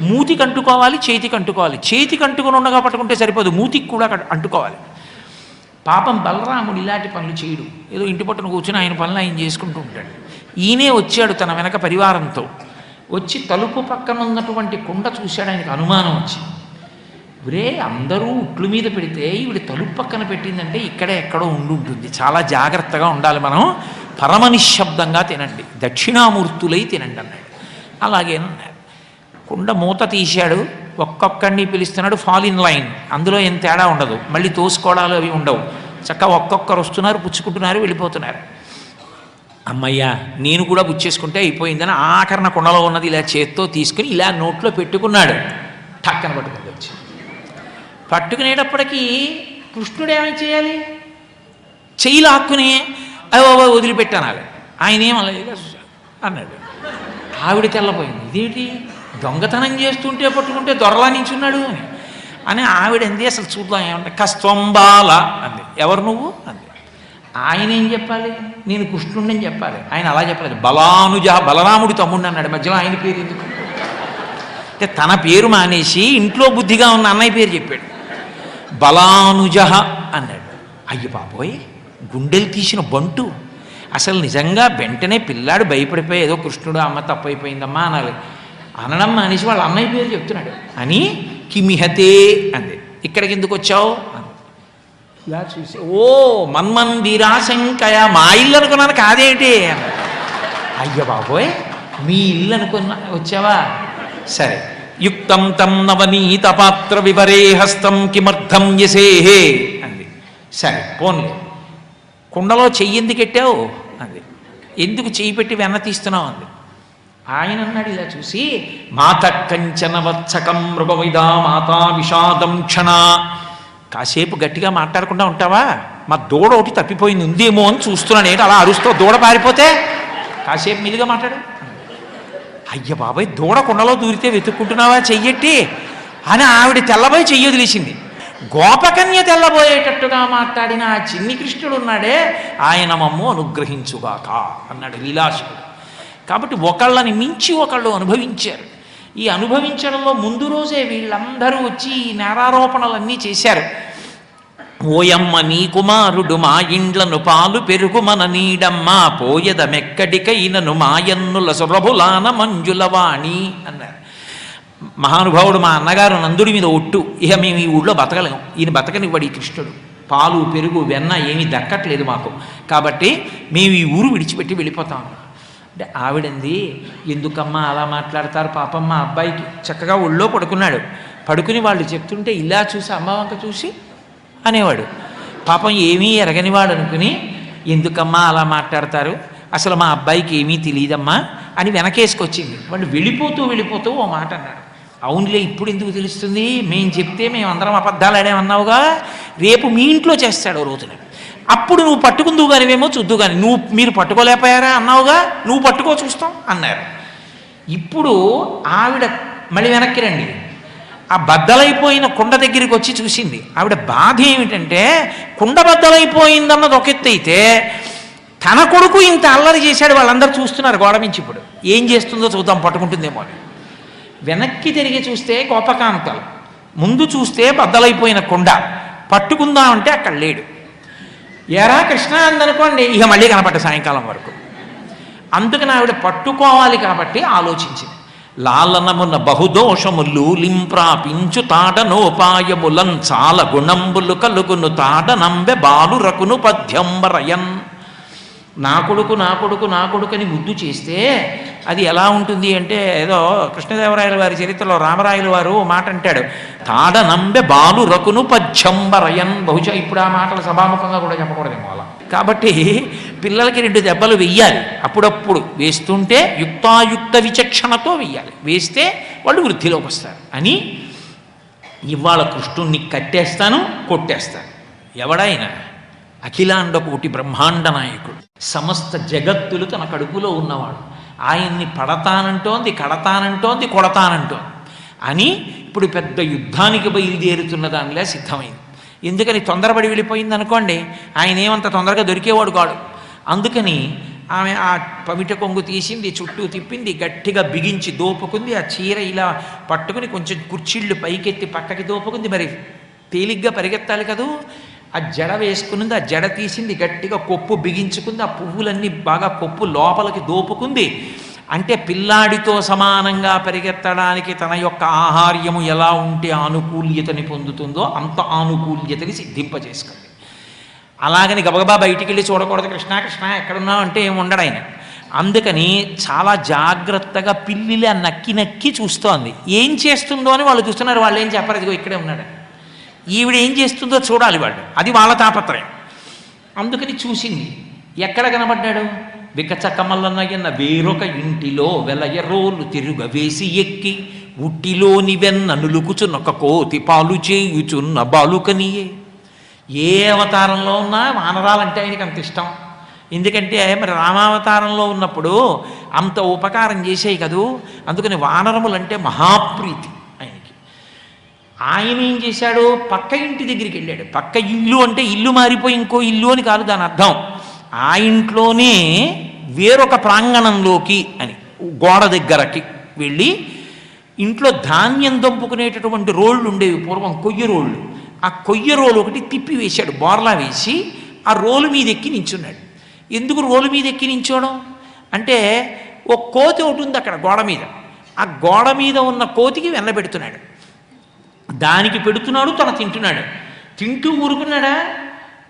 మూతికి అంటుకోవాలి, చేతికి అంటుకోవాలి. చేతికి అంటుకుని ఉండగా పట్టుకుంటే సరిపోదు, మూతికి కూడా అంటుకోవాలి. పాపం బలరాముడు ఇలాంటి పనులు చేయడు, ఏదో ఇంటి పట్టున కూర్చొని ఆయన పనులు ఆయన చేసుకుంటూ ఉంటాడు. ఈయనే వచ్చాడు తన వెనక పరివారంతో. వచ్చి తలుపు పక్కన ఉన్నటువంటి కుండ చూశాడు. ఆయనకు అనుమానం వచ్చి, ఒరే అందరూ ఉట్లు మీద పెడితే ఈవిడ తలుపు పక్కన పెట్టిందంటే ఇక్కడే ఎక్కడో ఉండుంటుంది, చాలా జాగ్రత్తగా ఉండాలి, మనం పరమనిశ్శబ్దంగా తినండి, దక్షిణామూర్తులై తినండి అన్నాడు. అలాగే కుండ మూత తీశాడు, ఒక్కొక్కడిని పిలుస్తున్నాడు, ఫాల్ ఇన్ లైన్, అందులో ఏం తేడా ఉండదు, మళ్ళీ తోసుకోవడాలు అవి ఉండవు, చక్కగా ఒక్కొక్కరు వస్తున్నారు, పుచ్చుకుంటున్నారు, వెళ్ళిపోతున్నారు. అమ్మయ్యా నేను కూడా పుచ్చేసుకుంటే అయిపోయిందని ఆఖరణ కుండలో ఉన్నది ఇలా చేత్తో తీసుకుని ఇలా నోట్లో పెట్టుకున్నాడు. టక్కన పట్టుకుంది వచ్చి. పట్టుకునేటప్పటికీ కృష్ణుడు ఏమని చేయాలి? చెయ్యి లాక్కుని అవో వదిలిపెట్టానాలి. ఆయన ఏమలేదు అన్నాడు. ఆవిడ తెల్లపోయింది, ఇదేంటి దొంగతనం చేస్తుంటే పట్టుకుంటే దొరలా నించున్నాడు అని ఆవిడ అంది. అసలు చూద్దాం ఏమంటే, కస్తంబాల అంది. ఎవరు నువ్వు అంది. ఆయన ఏం చెప్పాలి? నేను కృష్ణుడిని చెప్పాలి. ఆయన అలా చెప్పలేదు, బలానుజ, బలరాముడి తమ్ముడిని అన్నాడు. మధ్యలో ఆయన పేరు ఎందుకు అంటే తన పేరు మానేసి ఇంట్లో బుద్ధిగా ఉన్న అన్నయ్య పేరు చెప్పాడు. బలానుజ అన్నాడు. అయ్య బాబోయ్, గుండెలు తీసిన బంటు. అసలు నిజంగా వెంటనే పిల్లాడు భయపడిపోయి ఏదో కృష్ణుడు అమ్మ తప్పైపోయిందమ్మా అనాలి. అనడం మానేసి వాళ్ళ అన్నయ్య పేరు చెప్తున్నాడు. అని కిమిహతే అంది. ఇక్కడికి ఎందుకు వచ్చావు? ఇలా చూసి, ఓ మన్మందిరాశంకయ, మా ఇల్లు అనుకున్నాను కాదేంటి అన్నాడు. అయ్య బాబోయ్, మీ ఇల్లు అనుకున్నా వచ్చావా? సరే, యుక్తం తం నవనీత పాత్ర వివరే హస్తం కిమర్థం యసేహే అంది. సరే పోన్లే, కుండలో చెయ్యి ఎందుకు ఎట్టావు అంది. ఎందుకు చెయ్యి పెట్టి వెన్న తీస్తున్నావు అంది. ఆయన అన్నాడు ఇలా చూసి, మాత కంచన వత్సకం మృగవిదా మాతా విషాదం క్షణ. కాసేపు గట్టిగా మాట్లాడకుండా ఉంటావా? మా దూడ ఒకటి తప్పిపోయింది ఉందేమో అని చూస్తున్నాను, ఏంటి అలా అరుస్తూ దూడ పారిపోతే? కాసేపు మీదుగా మాట్లాడు. అయ్య బాబాయ్, దూడ కుండలో దూరితే వెతుక్కుంటున్నావా చెయ్యట్టి అని ఆవిడ తెల్లబోయి చెయ్యి వదిలేసింది. గోపకన్య తెల్లబోయేటట్టుగా మాట్లాడిన ఆ చిన్ని కృష్ణుడు ఉన్నాడే, ఆయన మమ్ము అనుగ్రహించుగాక అన్నాడు లీలాశుడు. కాబట్టి ఒకళ్ళని మించి ఒకళ్ళు అనుభవించారు. ఈ అనుభవించడంలో ముందు రోజే వీళ్ళందరూ వచ్చి ఈ నేరారోపణలన్నీ చేశారు. ఓయమ్మ నీ కుమారుడు మా ఇండ్లను పాలు పెరుగు మన నీడమ్మ, పోయదమెక్కడికైనను మాయన్నుల సురభులాన మంజులవాణి అన్నారు. మహానుభావుడు మా అన్నగారు నందుడి మీద ఒట్టు, ఇక మేము ఈ ఊళ్ళో బతకలేము, ఈయన బతకనివ్వడు ఈ కృష్ణుడు, పాలు పెరుగు వెన్న ఏమీ దక్కట్లేదు మాకు, కాబట్టి మేము ఈ ఊరు విడిచిపెట్టి వెళ్ళిపోతాం అంటే ఆవిడంది, ఎందుకమ్మా అలా మాట్లాడతారు, పాపం మా అబ్బాయికి చక్కగా ఒళ్ళో పడుకున్నాడు, పడుకుని వాళ్ళు చెప్తుంటే ఇలా చూసి అమ్మ వంక చూసి అనేవాడు. పాపం ఏమీ ఎరగనివాడు అనుకుని, ఎందుకమ్మా అలా మాట్లాడతారు, అసలు మా అబ్బాయికి ఏమీ తెలియదమ్మా అని వెనకేసుకొచ్చింది. వాళ్ళు వెళ్ళిపోతూ ఓ మాట అన్నాడు. అవునులే, ఇప్పుడు ఎందుకు తెలుస్తుంది, మేము చెప్తే మేము అందరం అబద్ధాలు ఆడామన్నావుగా, రేపు మీ ఇంట్లో చేస్తాడు రోజున, అప్పుడు నువ్వు పట్టుకుందువు కానివేమో చూద్దు కానీ, మీరు పట్టుకోలేకపోయారా అన్నావుగా, నువ్వు పట్టుకో చూస్తాం అన్నారు. ఇప్పుడు ఆవిడ మళ్ళీ వెనక్కి రండి, ఆ బద్దలైపోయిన కుండ దగ్గరికి వచ్చి చూసింది. ఆవిడ బాధ ఏమిటంటే, కుండ బద్దలైపోయిందన్నది ఒక ఎత్తు అయితే, తన కొడుకు ఇంత అల్లరి చేశాడు, వాళ్ళందరూ చూస్తున్నారు గోడ నుంచి. ఇప్పుడు ఏం చేస్తుందో చూద్దాం, పట్టుకుంటుందేమో అని. వెనక్కి తిరిగి చూస్తే కోపకాంతలు, ముందు చూస్తే బద్దలైపోయిన కుండ, పట్టుకుందామంటే అక్కడ లేడు. ఎరా కృష్ణ అందనుకోండి, ఇక మళ్ళీ కనపడ్డ సాయంకాలం వరకు. అందుకని ఆవిడ పట్టుకోవాలి కాబట్టి ఆలోచించింది. లాలనమున బహుదోషములు లింప్రాపించు తాడనోపాయములం చాల గుణంబులు కలుగును తాడనంబె బాలు రకును పద్యంబరయన్. నా కొడుకు నా కొడుకు నా కొడుకుని ముద్దు చేస్తే అది ఎలా ఉంటుంది అంటే, ఏదో కృష్ణదేవరాయల వారి చరిత్రలో రామరాయల వారు మాట అంటాడు, తాడనంబె బాలు రకును పద్యంబరయన్. బహుశా ఇప్పుడు ఆ మాటలు సభాముఖంగా కూడా చెప్పకూడదేమో అలా. కాబట్టి పిల్లలకి 2 దెబ్బలు వెయ్యాలి, అప్పుడప్పుడు వేస్తుంటే యుక్తాయుక్త విచక్షణతో వెయ్యాలి, వేస్తే వాళ్ళు వృద్ధిలోకి వస్తారు అని. ఇవాళ కృష్ణుణ్ణి కట్టేస్తాను, కొట్టేస్తాను. ఎవడైనా అఖిలాండ కోటి బ్రహ్మాండ నాయకుడు, సమస్త జగత్తులు తన కడుపులో ఉన్నవాడు, ఆయన్ని పడతానంటోంది, కడతానంటోంది, కొడతానంటోంది అని ఇప్పుడు పెద్ద యుద్ధానికి బయలుదేరుతున్న దానిలా సిద్ధమైంది. ఎందుకని తొందరపడి వెళ్ళిపోయింది అనుకోండి, ఆయన ఏమంత తొందరగా దొరికేవాడు కాడు. అందుకని ఆమె ఆ పవిట కొంగు తీసింది, చుట్టూ తిప్పింది, గట్టిగా బిగించి దోపుకుంది, ఆ చీర ఇలా పట్టుకుని కొంచెం కుర్చీళ్ళు పైకెత్తి పక్కకి దోపుకుంది. మరి తేలిగ్గా పరిగెత్తాలి కదూ, ఆ జడ వేసుకున్నది, ఆ జడ తీసింది, గట్టిగా కొప్పు బిగించుకుంది, ఆ పువ్వులన్నీ బాగా కొప్పు లోపలికి దోపుకుంది. అంటే పిల్లాడితో సమానంగా పరిగెత్తడానికి తన యొక్క ఆహార్యము ఎలా ఉంటే ఆనుకూల్యతని పొందుతుందో అంత ఆనుకూల్యతని సిద్ధింపజేసుకుంది. అలాగని గబగబా బయటికి వెళ్ళి చూడకూడదు, కృష్ణ కృష్ణ ఎక్కడున్నావు అంటే ఏమి ఉండడు ఆయన. అందుకని చాలా జాగ్రత్తగా పిల్లిలా నక్కి నక్కి చూస్తోంది. ఏం చేస్తుందో అని వాళ్ళు చూస్తున్నారు, వాళ్ళు ఏం చెప్పరు, ఇదిగో ఇక్కడే ఉన్నాడు. ఈవిడ ఏం చేస్తుందో చూడాలి వాళ్ళు, అది వాళ్ళ తాపత్రయం. అందుకని చూసింది. ఎక్కడ కనబడ్డాడు? వికచకమలనయన వేరొక ఇంటిలో వెలయరోలు తిరుగ వేసి ఎక్కి ఉట్టిలోని వెన్న నులుకుచున్నొక కోతి పాలు చేయుచున్న బాలుకనియే. ఏ అవతారంలో ఉన్నా వానరాలంటే ఆయనకి అంత ఇష్టం. ఎందుకంటే మరి రామావతారంలో ఉన్నప్పుడు అంత ఉపకారం చేసేయి కదూ, అందుకని వానరములంటే మహాప్రీతి ఆయనకి. ఆయన ఏం చేశాడు? పక్క ఇంటి దగ్గరికి వెళ్ళాడు. పక్క ఇల్లు అంటే ఇల్లు మారిపోయి ఇంకో ఇల్లు అని కాదు దాని అర్థం. ఆ ఇంట్లోనే వేరొక ప్రాంగణంలోకి అని గోడ దగ్గరకి వెళ్ళి ఇంట్లో ధాన్యం దంపుకునేటటువంటి రోళ్ళు ఉండేవి పూర్వం, కొయ్య రోళ్ళు. ఆ కొయ్య రోలు ఒకటి తిప్పి వేశాడు, బోర్లా వేసి ఆ రోలు మీద ఎక్కి నించున్నాడు. ఎందుకు రోలు మీద ఎక్కి నించోడం అంటే, ఓ కోతి ఒకటి ఉంది అక్కడ గోడ మీద. ఆ గోడ మీద ఉన్న కోతికి వెన్నబెడుతున్నాడు, దానికి పెడుతున్నాడు, తను తింటున్నాడు. తింటూ ఊరుకున్నాడా?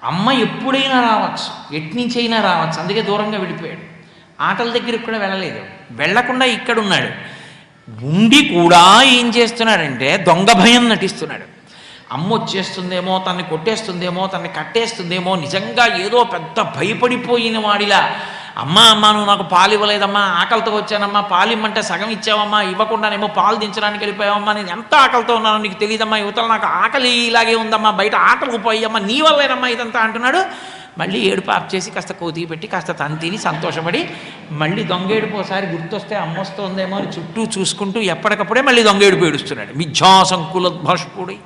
అమ్మ ఎప్పుడైనా రావచ్చు, ఎట్నుంచైనా రావచ్చు, అందుకే దూరంగా వెళ్ళిపోయాడు. ఆటల దగ్గరికి కూడా వెళ్ళలేదు, వెళ్లకుండా ఇక్కడున్నాడు. ఉండి కూడా ఏం చేస్తున్నాడంటే దొంగ భయం నటిస్తున్నాడు. అమ్మ వచ్చేస్తుందేమో, తన్ని కొట్టేస్తుందేమో, తన్ని కట్టేస్తుందేమో, నిజంగా ఏదో పెద్ద భయపడిపోయిన వాడిలా, అమ్మా అమ్మ నువ్వు నాకు పాలు ఇవ్వలేదమ్మా, ఆకలితో వచ్చానమ్మా, పాలు ఇమ్మంటే సగం ఇచ్చావమ్మా, ఇవ్వకుండానేమో పాలు దించడానికి వెళ్ళిపోయావమ్మా, నేను ఎంత ఆకలితో ఉన్నానో నీకు తెలియదమ్మా, యువతలు నాకు ఆకలి ఇలాగే ఉందమ్మా, బయట ఆకలికి పోయమ్మా, నీ వల్లేనమ్మా ఇదంతా అంటున్నాడు. మళ్ళీ ఏడుపు ఆఫ్ చేసి కాస్త కోతికి పెట్టి కాస్త తను తిని సంతోషపడి మళ్ళీ దొంగేడుపు ఒకసారి గుర్తొస్తే అమ్మొస్తుందేమో అని చుట్టూ చూసుకుంటూ ఎప్పటికప్పుడే మళ్ళీ దొంగేడుపు ఏడుస్తున్నాడు. మిథ్యాసంకులోద్భాష్పుడై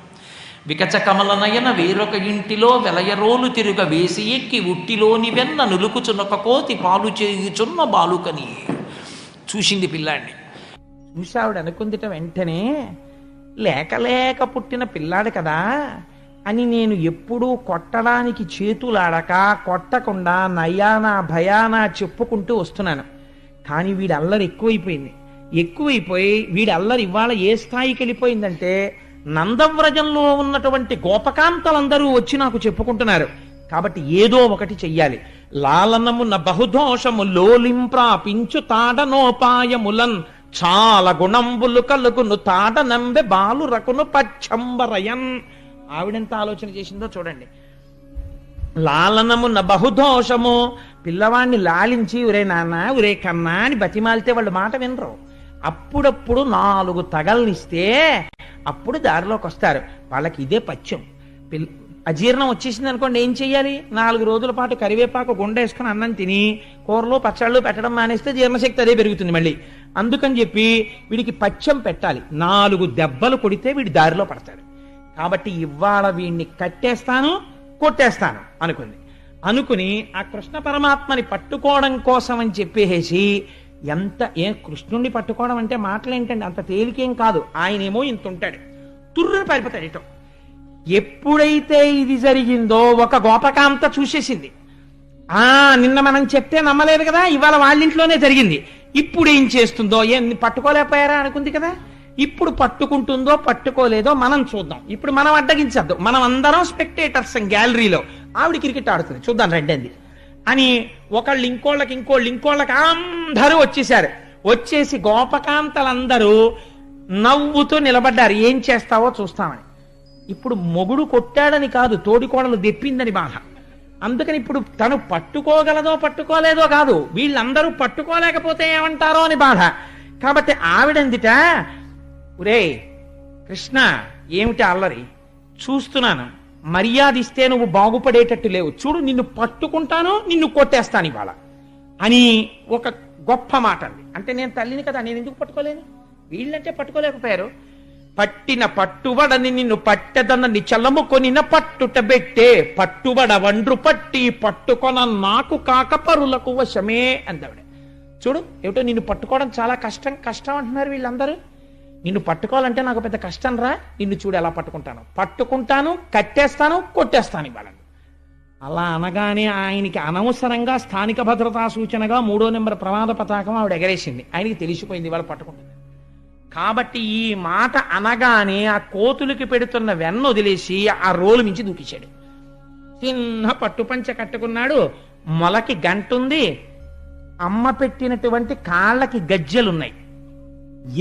వికచకమలనయన వేరొక ఇంటిలో వెలయరోలు తిరుగ వేసి ఎక్కి ఉట్టిలోని వెన్న నులుకుచున్నొక కోతి పాలు చేయుచున్న బాలుకని. చూసింది పిల్లాడిని. చూసి ఆవిడ అనుకుందిట వెంటనే, లేక లేక పుట్టిన పిల్లాడు కదా అని నేను ఎప్పుడూ కొట్టడానికి చేతులాడక కొట్టకుండా నయానా భయానా చెప్పుకుంటూ వస్తున్నాను. కానీ వీడి అల్లరి ఎక్కువైపోయి వీడి అల్లరి ఇవాళ ఏ స్థాయికి వెళ్ళిపోయిందంటే, నందవ్రజంలో ఉన్నటువంటి గోపకాంతలందరూ వచ్చి నాకు చెప్పుకుంటున్నారు. కాబట్టి ఏదో ఒకటి చెయ్యాలి. లాలనమున బహుదోషము లోలింప్రాపించు తాడనోపాయములన్ చాలా గుణంబులు కలుగును తాడ నంబె బాలు రకును పచ్చంబరయన్. ఆవిడెంత ఆలోచన చేసిందో చూడండి. లాలనమున బహుదోషము, పిల్లవాడిని లాలించి ఒరే నాన్న ఒరే కన్నా అని బతిమాలితే వాళ్ళు మాట వినరు. అప్పుడప్పుడు 4 తగల్నిస్తే అప్పుడు దారిలోకి వస్తారు. వాళ్ళకి ఇదే పచ్చం. అజీర్ణం వచ్చేసింది అనుకోండి, ఏం చెయ్యాలి? 4 రోజుల పాటు కరివేపాకు గుండేసుకుని అన్నం తిని కూరలు పచ్చళ్ళు పెట్టడం మానేస్తే జీర్ణశక్తి అదే పెరుగుతుంది మళ్ళీ. అందుకని చెప్పి వీడికి పచ్చం పెట్టాలి. 4 దెబ్బలు కొడితే వీడి దారిలో పడతాడు. కాబట్టి ఇవాళ వీడిని కట్టేస్తాను కొట్టేస్తాను అనుకుని ఆ కృష్ణ పరమాత్మని పట్టుకోవడం కోసం అని చెప్పేసి, కృష్ణుణ్ణి పట్టుకోవడం అంటే మాటలేంటండి, అంత తేలికేం కాదు. ఆయనేమో ఇంత ఉంటాడు, తుర్రుని పారిపోతాడు ఇటో. ఎప్పుడైతే ఇది జరిగిందో ఒక గోపకాంత చూసేసింది. నిన్న మనం చెప్తే నమ్మలేదు కదా, ఇవాళ వాళ్ళింట్లోనే జరిగింది. ఇప్పుడు ఏం చేస్తుందో, పట్టుకోలేకపోయారా అనుకుంది కదా, ఇప్పుడు పట్టుకుంటుందో పట్టుకోలేదో మనం చూద్దాం. ఇప్పుడు మనం అడ్డగించద్దు, మనం అందరం స్పెక్టేటర్స్ గ్యాలరీలో. ఆవిడ క్రికెట్ ఆడుతుంది, చూద్దాం రండి అని ఒకళ్ళు ఇంకోళ్ళకి అందరూ వచ్చేసారు. వచ్చేసి గోపకాంతలందరూ నవ్వుతూ నిలబడ్డారు, ఏం చేస్తావో చూస్తామని. ఇప్పుడు మొగుడు కొట్టాడని కాదు, తోడికోడలు దెప్పిందని బాధ. అందుకని ఇప్పుడు తను పట్టుకోగలదో పట్టుకోలేదో కాదు, వీళ్ళందరూ పట్టుకోలేకపోతే ఏమంటారో అని బాధ. కాబట్టి ఆవిడందిట, ఒరే కృష్ణ ఏమిటి అల్లరి, చూస్తున్నాను, మర్యాద ఇస్తే నువ్వు బాగుపడేటట్టు లేవు, చూడు నిన్ను పట్టుకుంటాను, నిన్ను కొట్టేస్తాను ఇవాళ అని ఒక గొప్ప మాట అంది. అంటే నేను తల్లిని కదా, నేను ఎందుకు పట్టుకోలేను? వీళ్ళంటే పట్టుకోలేకపోయారు. పట్టిన పట్టుబడని నిన్ను పట్టెదన్న చల్లము కొనిన పట్టుట బెట్టే పట్టుబడ వండ్రు పట్టి పట్టుకొన నాకు కాక పరులకు వశమే అందావిడ. చూడు ఏమిటో, నిన్ను పట్టుకోవడం చాలా కష్టం అంటున్నారు వీళ్ళందరూ. నిన్ను పట్టుకోవాలంటే నాకు పెద్ద కష్టం రా, నిన్ను చూడు ఎలా పట్టుకుంటాను, కట్టేస్తాను కొట్టేస్తాను ఇవ్వాలని. అలా అనగానే ఆయనకి అనవసరంగా స్థానిక భద్రతా సూచనగా 3వ నెంబర్ ప్రమాద పతాకం ఆవిడ ఎగరేసింది. ఆయనకి తెలిసిపోయింది వాళ్ళు పట్టుకుంటుంది కాబట్టి. ఈ మాట అనగానే ఆ కోతులకి పెడుతున్న వెన్న వదిలేసి ఆ రోలు మించి దూకించాడు. చిన్న పట్టుపంచ కట్టుకున్నాడు, మొలకి గంటుంది, అమ్మ పెట్టినటువంటి కాళ్ళకి గజ్జెలున్నాయి.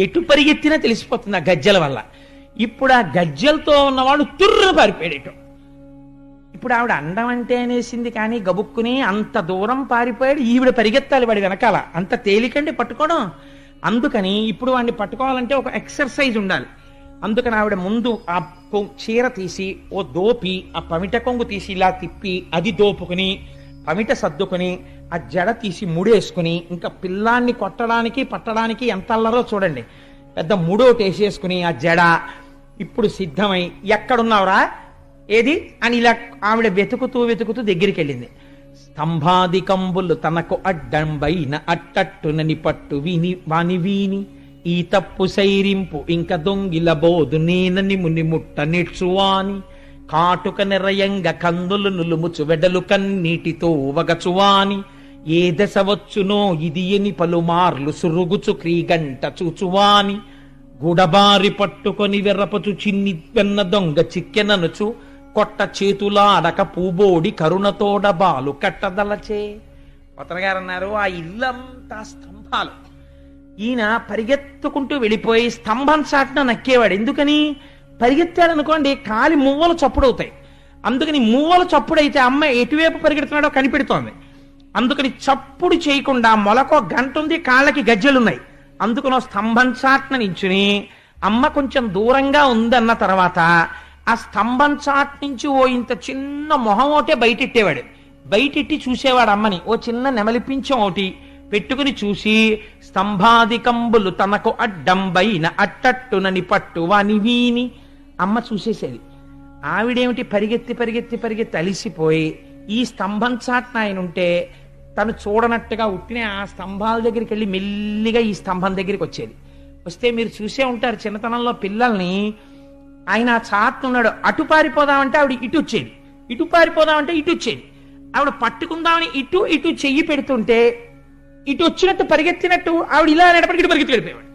ఎటు పరిగెత్తినా తెలిసిపోతుంది ఆ గజ్జెల వల్ల. ఇప్పుడు ఆ గజ్జెలతో ఉన్నవాడు తుర్రు పారిపోయాడు. ఇప్పుడు ఆవిడ అండం అంటే అనేసింది కానీ గబుక్కుని అంత దూరం పారిపోయాడు. ఈవిడ పరిగెత్తాలి వాడి వెనకాల, అంత తేలికండి పట్టుకోవడం. అందుకని ఇప్పుడు వాడిని పట్టుకోవాలంటే ఒక ఎక్సర్సైజ్ ఉండాలి. అందుకని ఆవిడ ముందు ఆ చీర తీసి ఓ దోపి ఆ పమిట కొంగు తీసి ఇలా తిప్పి అది దోపుకుని పమిట సర్దుకుని ఆ జడ తీసి ముడేసుకుని ఇంకా పిల్లాన్ని కొట్టడానికి పట్టడానికి ఎంత అల్లరో చూడండి. పెద్ద ముడోటి వేసేసుకుని ఆ జడ ఇప్పుడు సిద్ధమై ఎక్కడున్నావురా ఏది అని ఇలా ఆవిడ వెతుకుతూ వెతుకుతూ దగ్గరికి వెళ్ళింది. స్తంభాదికంబులు తనకు అడ్డంబైన అట్టట్టునని పట్టు విని వాని వీని ఈ తప్పు సైరింపు ఇంక దొంగిల బోదు నేనని ముని ముట్ట నిడ్చువాని కాటుక నిరయంగ కందులు నులుముచు వెడలు కన్నీటితో వగచువాని ఏ దశ వచ్చునో ఇది ఎని పలుమార్లు సురుగుచు క్రీగంట చూచువాని గుడబారి పట్టుకొని వెర్రపచు చిన్ని వెన్న దొంగ చిక్కెననుచు కొట్ట చేతులాడక పూబోడి కరుణతోడ బాలు కట్టదలచే. కొత్తగారు అన్నారు ఆ ఇల్లంతా స్తంభాలు. ఈయన పరిగెత్తుకుంటూ వెళ్ళిపోయి స్తంభం చాటున నక్కేవాడు. ఎందుకని? పరిగెత్తాడనుకోండి కాలి మువ్వలు చప్పుడవుతాయి. అందుకని మువ్వలు చప్పుడైతే అమ్మ ఎటువైపు పరిగెడుతున్నాడో కనిపెడుతోంది. అందుకని చప్పుడు చేయకుండా మొలకో గంట ఉంది, కాళ్ళకి గజ్జెలున్నాయి. అందుకనో స్తంభం చాట్న నించుని అమ్మ కొంచెం దూరంగా ఉందన్న తర్వాత ఆ స్తంభం చాట్ నుంచి ఓ ఇంత చిన్న మొహం ఒకటే బయటెట్టేవాడు. బయటెట్టి చూసేవాడు అమ్మని. ఓ చిన్న నెమలిపించం ఒకటి పెట్టుకుని చూసి స్తంభాదికంబులు తనకు అడ్డంబైన అట్టట్టునని పట్టు వాని వీని అమ్మ చూసేసేది. ఆవిడేమిటి పరిగెత్తి పరిగెత్తి పరిగెత్తి అలిసిపోయి ఈ స్తంభం చాట్న ఆయన ఉంటే తను చూడనట్టుగా ఉట్టిన ఆ స్తంభాల దగ్గరికి వెళ్ళి మెల్లిగా ఈ స్తంభం దగ్గరికి వచ్చేది. వస్తే మీరు చూసే ఉంటారు చిన్నతనంలో పిల్లల్ని, ఆయన ఆ చాటున్నాడు అటు పారిపోదామంటే ఆవిడ ఇటు వచ్చేది, ఇటు పారిపోదామంటే ఇటు వచ్చేది. ఆవిడ పట్టుకుందామని ఇటు ఇటు చెయ్యి పెడుతుంటే ఇటు వచ్చినట్టు పరిగెత్తినట్టు ఆవిడ ఇలా అనేటప్పటికి ఇటు పరిగెత్తి వెళ్ళిపోయాడు.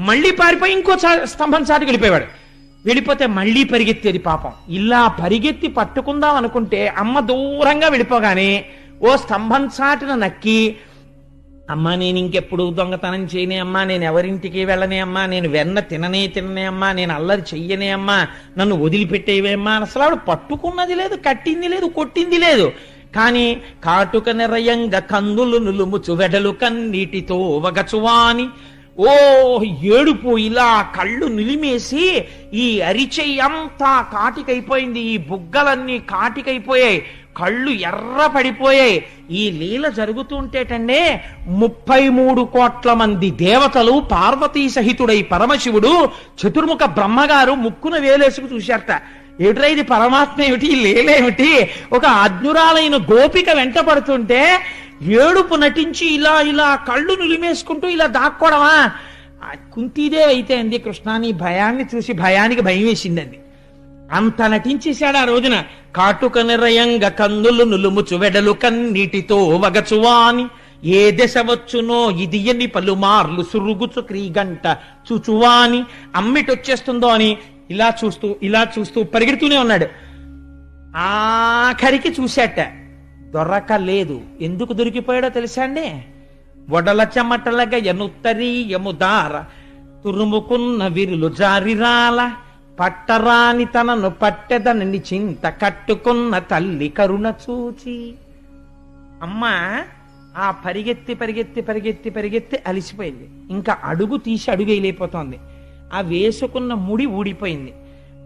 మళ్ళీ పారిపోయి ఇంకో స్తంభం చాటుకు వెళ్ళిపోయాడు. వెళ్ళిపోతే మళ్ళీ పరిగెత్తేది పాపం. ఇలా పరిగెత్తి పట్టుకుందాం అనుకుంటే అమ్మ దూరంగా వెళ్ళిపోగానే ఓ స్తంభం చాటున నక్కి అమ్మా నేను ఇంకెప్పుడు దొంగతనం చేయనే అమ్మా, నేను ఎవరింటికి వెళ్ళనే అమ్మా, నేను వెన్న తిననే అమ్మా, నేను అల్లరి చెయ్యనే అమ్మా, నన్ను వదిలిపెట్టేవే అమ్మా. అసలు ఆవిడ పట్టుకున్నది లేదు, కట్టింది లేదు, కొట్టింది లేదు. కానీ కాటుక నిరయంగ కందులు నులుముచు వెడలు కన్నీటితో వగచువాని ఓ ఏడుపు ఇలా కళ్ళు నిలిమేసి ఈ అరిచెయ్యంతా కాటికైపోయింది, ఈ బుగ్గలన్నీ కాటికైపోయాయి, కళ్ళు ఎర్ర పడిపోయాయి. ఈ లీల జరుగుతుంటేటండే 33 కోట్ల మంది దేవతలు పార్వతీ సహితుడై పరమశివుడు చతుర్ముఖ బ్రహ్మగారు ముక్కున వేలేసుకు చూశారట. ఏమిట్రా ఇది పరమాత్మ ఏమిటి, లీలేమిటి? ఒక అజ్ఞురాలైన గోపిక వెంట పడుతుంటే ఏడుపు నటించి ఇలా ఇలా కళ్ళు నులిమేసుకుంటూ ఇలా దాక్కోవడమా? కుంతీదేవి అయితే అంది కృష్ణ నీ భయాన్ని చూసి భయానికి భయం వేసిందండి. అంత నటించేశాడు ఆ రోజున. కాటుక నిరయంగ కందులు నులుముచు వెడలు కన్నీటితో వగచువాని ఏ దశ వచ్చునో ఇది ఎన్ని పలుమార్లు సురుగుచు క్రీగంట చూచువాని. అమ్మిటొచ్చేస్తుందో అని ఇలా చూస్తూ పరిగెడుతూనే ఉన్నాడు. ఆఖరికి చూశాట, దొరకలేదు. ఎందుకు దొరికిపోయాడో తెలుసా అండి? వడల చెమటలగా ఎనుత్తరీయముదార తురుముకున్న విరులు జారిరాల పట్టరాని తనను పట్టెదనని చింత కట్టుకున్న తల్లి కరుణ చూచి. అమ్మ ఆ పరిగెత్తి పరిగెత్తి పరిగెత్తి పరిగెత్తి అలిసిపోయింది. ఇంకా అడుగు తీసి అడుగు వేయలేకపోతోంది. ఆ వేసుకున్న ముడి ఊడిపోయింది,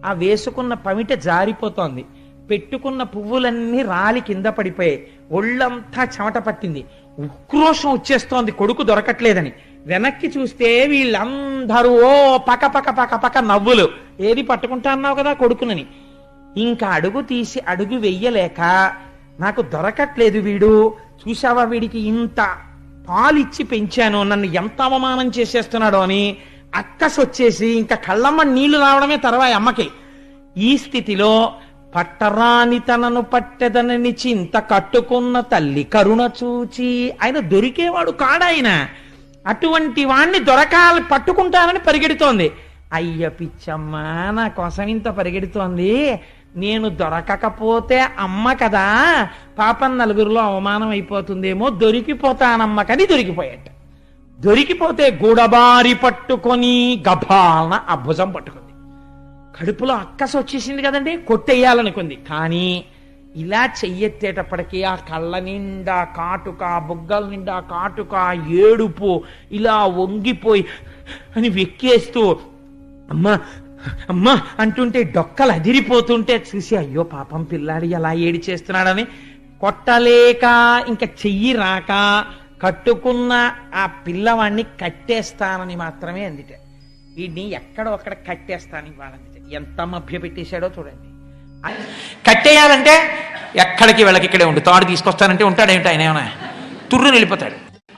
ఆ వేసుకున్న పమిట జారిపోతోంది, పెట్టుకున్న పువ్వులన్నీ రాలి కింద పడిపోయాయి, ఒళ్ళంతా చెమట పట్టింది, ఉక్రోషం వచ్చేస్తోంది కొడుకు దొరకట్లేదని. వెనక్కి చూస్తే వీళ్ళందరూ ఓ పక పక పక పక నవ్వులు. ఏది పట్టుకుంటా అన్నావు కదా కొడుకునని. ఇంకా అడుగు తీసి అడుగు వెయ్యలేక నాకు దొరకట్లేదు వీడు, చూసావా వీడికి ఇంత పాలిచ్చి పెంచాను, నన్ను ఎంత అవమానం చేసేస్తున్నాడో అని అక్కసొచ్చేసి ఇంకా కళ్ళమ్మ నీళ్లు రావడమే తర్వాయి అమ్మకి. ఈ స్థితిలో పట్టరాని తనను పట్టెదనని చింత కట్టుకున్న తల్లి కరుణ చూచి. ఆయన దొరికేవాడు కాడాయన, అటువంటి వాణ్ణి దొరకాలి పట్టుకుంటానని పరిగెడుతోంది. అయ్య పిచ్చమ్మ, నా కోసం ఇంత పరిగెడుతోంది, నేను దొరకకపోతే అమ్మ కదా, పాపం నలుగురిలో అవమానం అయిపోతుందేమో, దొరికిపోతానమ్మ కని దొరికిపోయాట. దొరికిపోతే గూడబారి పట్టుకొని గభాలన ఆ భుజం పట్టుకుంది. కడుపులో అక్కస వచ్చేసింది కదండి, కొట్టేయాలనుకుంది. కానీ ఇలా చెయ్యెత్తేటప్పటికీ ఆ కళ్ళ నిండా కాటుక, బుగ్గల నిండా కాటుక, ఏడుపు, ఇలా వంగిపోయి అని వెక్కేస్తూ అమ్మా అమ్మా అంటుంటే డొక్కలు అదిరిపోతుంటే చూసి అయ్యో పాపం పిల్లాడి ఎలా ఏడి చేస్తున్నాడని కొట్టలేక ఇంకా చెయ్యి రాక కట్టుకున్న ఆ పిల్లవాడిని కట్టేస్తానని మాత్రమే అందిట. వీడిని ఎక్కడో అక్కడ కట్టేస్తాను వాళ్ళందిట. ఎంత మభ్య పెట్టేశాడో చూడండి. కట్టేయాలంటే ఎక్కడికి వెళ్ళకి ఇక్కడే ఉండు, తాడు తీసుకొస్తానంటే ఉంటాడేమిటి ఆయన, ఏమైనా తుర్రు వెళ్ళిపోతాడు.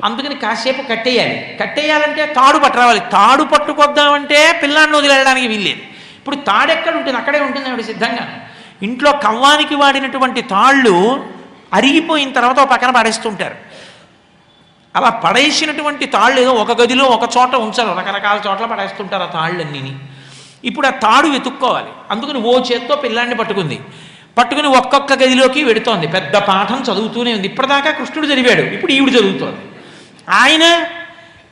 అందుకని కాసేపు కట్టేయాలి. కట్టేయాలంటే తాడు పట్టురావాలి. తాడు పట్టుకొద్దామంటే పిల్లాన్ని వదిలేయడానికి వీల్లేదు. ఇప్పుడు తాడు ఎక్కడ ఉంటుంది అక్కడే ఉంటుంది ఆవిడ సిద్ధంగా. ఇంట్లో కవ్వానికి వాడినటువంటి తాళ్ళు అరిగిపోయిన తర్వాత పక్కన పడేస్తుంటారు. అలా పడేసినటువంటి తాళ్ళు ఏదో ఒక గదిలో ఒక చోట ఉంచాలి, రకరకాల చోట్ల పడేస్తుంటారు ఆ తాళ్ళన్నీ. ఇప్పుడు ఆ తాడు వెతుక్కోవాలి. అందుకని ఓ చేత్తో పిల్లాన్ని పట్టుకుని ఒక్కొక్క గదిలోకి వెడుతోంది. పెద్ద పాఠం చదువుతూనే ఉంది. ఇప్పటిదాకా కృష్ణుడు చదివాడు, ఇప్పుడు ఈవిడ చదువుతోంది. ఆయన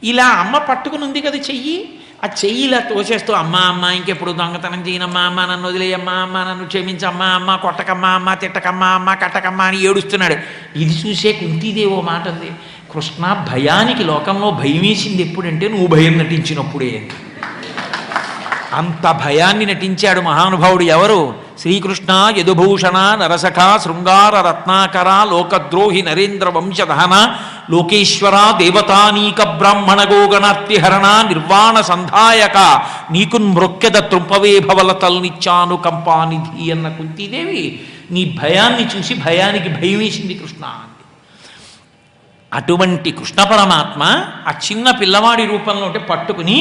ఇలా అమ్మ పట్టుకుని ఉంది కదా చెయ్యి, ఆ చెయ్యి ఇలా తోసేస్తూ అమ్మా అమ్మ ఇంకెప్పుడు దొంగతనం చేయనమ్మా, అమ్మ నన్ను వదిలేయమ్మా, అమ్మ నన్ను క్షమించమ్మా, అమ్మ కొట్టకమ్మా, అమ్మ తిట్టకమ్మా, అమ్మ కట్టకమ్మా అని ఏడుస్తున్నాడు. ఇది చూసే కుంతీదేవో మాట ఉంది, కృష్ణ భయానికి లోకంలో భయం వేసింది ఎప్పుడంటే నువ్వు భయం నటించినప్పుడే. అంత భయాన్ని నటించాడు మహానుభావుడు. ఎవరు? శ్రీకృష్ణ యదుభూషణ నరసఖ శృంగార రత్నాకర లోకద్రోహి నరేంద్ర వంశదహన లోకేశ్వర దేవతానీక బ్రాహ్మణ గోగణార్తిహరణ నిర్వాణ సంధాయక నీకున్ మృక్కెద త్రుంపవే భవలతల్ నిత్యాను కంపానిధి అన్న కుంతీదేవి నీ భయాన్ని చూసి భయానికి భయం వేసింది కృష్ణ అంది. అటువంటి కృష్ణ పరమాత్మ ఆ చిన్న పిల్లవాడి రూపంలో పట్టుకుని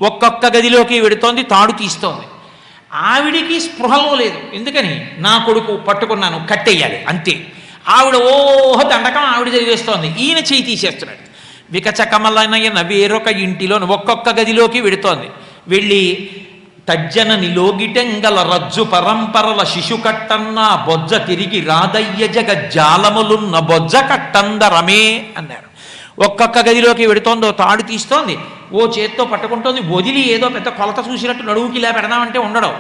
ఒక్కొక్క గదిలోకి వెడుతోంది, తాడు తీస్తోంది. ఆవిడికి స్పృహలో లేదు. ఎందుకని? నా కొడుకు పట్టుకున్నాను, కట్టేయాలి అంతే. ఆవిడ ఓహ దండకం ఆవిడ చదివేస్తోంది, ఈయన చేయి తీసేస్తున్నాడు. వికచకమలనయన వేరొక ఇంటిలో ఒక్కొక్క గదిలోకి వెడుతోంది. వెళ్ళి తజ్జన నిలోగిటెంగల రజ్జు పరంపరల శిశు కట్టన్న బొజ్జ తిరిగి రాదయ్య జగజ్జాలములున్న బొజ్జ కట్టందరమే అన్నారు. ఒక్కొక్క గదిలోకి వెడుతోందో తాడు తీస్తోంది, ఓ చేత్తో పట్టుకుంటోంది. వదిలి ఏదో పెద్ద కొలత చూసినట్టు నడువుకి ఇలా పెడదామంటే ఉండడం.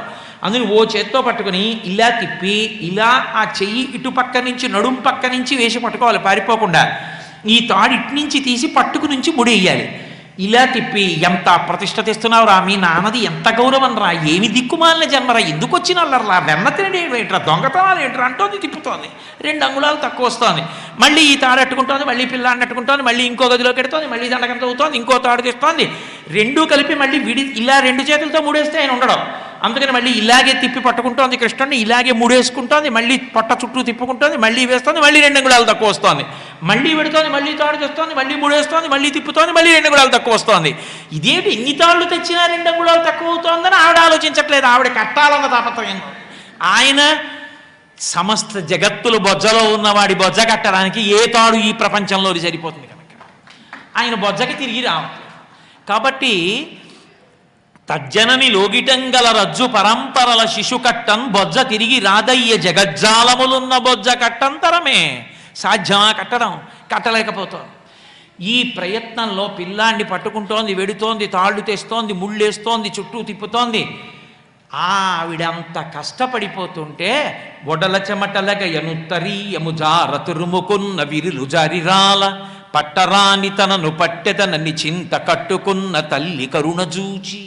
అందుకని ఓ చేత్తో పట్టుకుని ఇలా తిప్పి ఇలా ఆ చెయ్యి ఇటు పక్క నుంచి నడుము పక్క నుంచి వేసి పట్టుకోవాలి పారిపోకుండా. ఈ తాడు ఇటు నుంచి తీసి పట్టుకు నుంచి ముడేయాలి. ఇలా తిప్పి ఎంత ప్రతిష్ట తెస్తున్నావు రా, మీ నాన్నది ఎంత గౌరవం రా, ఏమి దిక్కుమాలిన జన్మరా, ఎందుకు వచ్చిన వాళ్ళరా, వెన్న తినడం ఏంట్రా, దొంగతనాలు ఏంట్రా అంటోంది, తిప్పుతోంది. 2 అంగుళాలు తక్కువ వస్తోంది. మళ్ళీ ఈ తాడు అట్టుకుంటోంది, మళ్ళీ పిల్లాన్ని అట్టుకుంటోంది, మళ్ళీ ఇంకో గదిలోకి ఎడుతోంది, మళ్ళీ దండకం తవ్వుతోంది, ఇంకో తాడు తీస్తోంది. 2 కలిపి మళ్ళీ ఇలా 2 చేతులతో ముడేస్తే ఆయన ఉండడం. అందుకని మళ్ళీ ఇలాగే తిప్పి పట్టుకుంటోంది కృష్ణుడిని, ఇలాగే ముడేసుకుంటోంది, మళ్ళీ పొట్ట చుట్టూ తిప్పుకుంటోంది, మళ్ళీ వేస్తోంది, మళ్ళీ 2 అంగుళాలు తక్కువ వస్తోంది, మళ్ళీ పెడుతోంది, మళ్ళీ తాడు తెస్తోంది, మళ్ళీ ముడేస్తోంది, మళ్ళీ తిప్పుతోంది, మళ్ళీ 2 అంగుళాలు తక్కువ వస్తోంది. ఇదేంటి ఎన్ని తాళ్ళు తెచ్చినా 2 అంగుళాలు తక్కువ అవుతోందని ఆవిడ ఆలోచించట్లేదు. ఆవిడ కట్టాలన్న తాపత్రయం. ఆయన సమస్త జగత్తులు బొజ్జలో ఉన్నవాడి బొజ్జ కట్టడానికి ఏ తాడు ఈ ప్రపంచంలో సరిపోతుంది కనుక ఆయన బొజ్జకి తిరిగి రావట్లేదు. కాబట్టి తజ్జనని లోగిటంగల రజ్జు పరంపరల శిశు కట్టన్ బొజ్జ తిరిగి రాదయ్య జగజ్జాలములున్న బొజ్జ కట్టంతరమే. సాధ్యమా కట్టడం? కట్టలేకపోతోంది. ఈ ప్రయత్నంలో పిల్లాన్ని పట్టుకుంటోంది, వెడుతోంది, తాళ్ళు తెస్తోంది, ముళ్ళేస్తోంది, చుట్టూ తిప్పుతోంది. ఆవిడంత కష్టపడిపోతుంటే ఒడల చెమటలగ ఎనుత్తరీయము జారతురుముకున్న విరులు జారిరాల పట్టరాని తనను పట్టెతనని చింత కట్టుకున్న తల్లి కరుణ చూచి.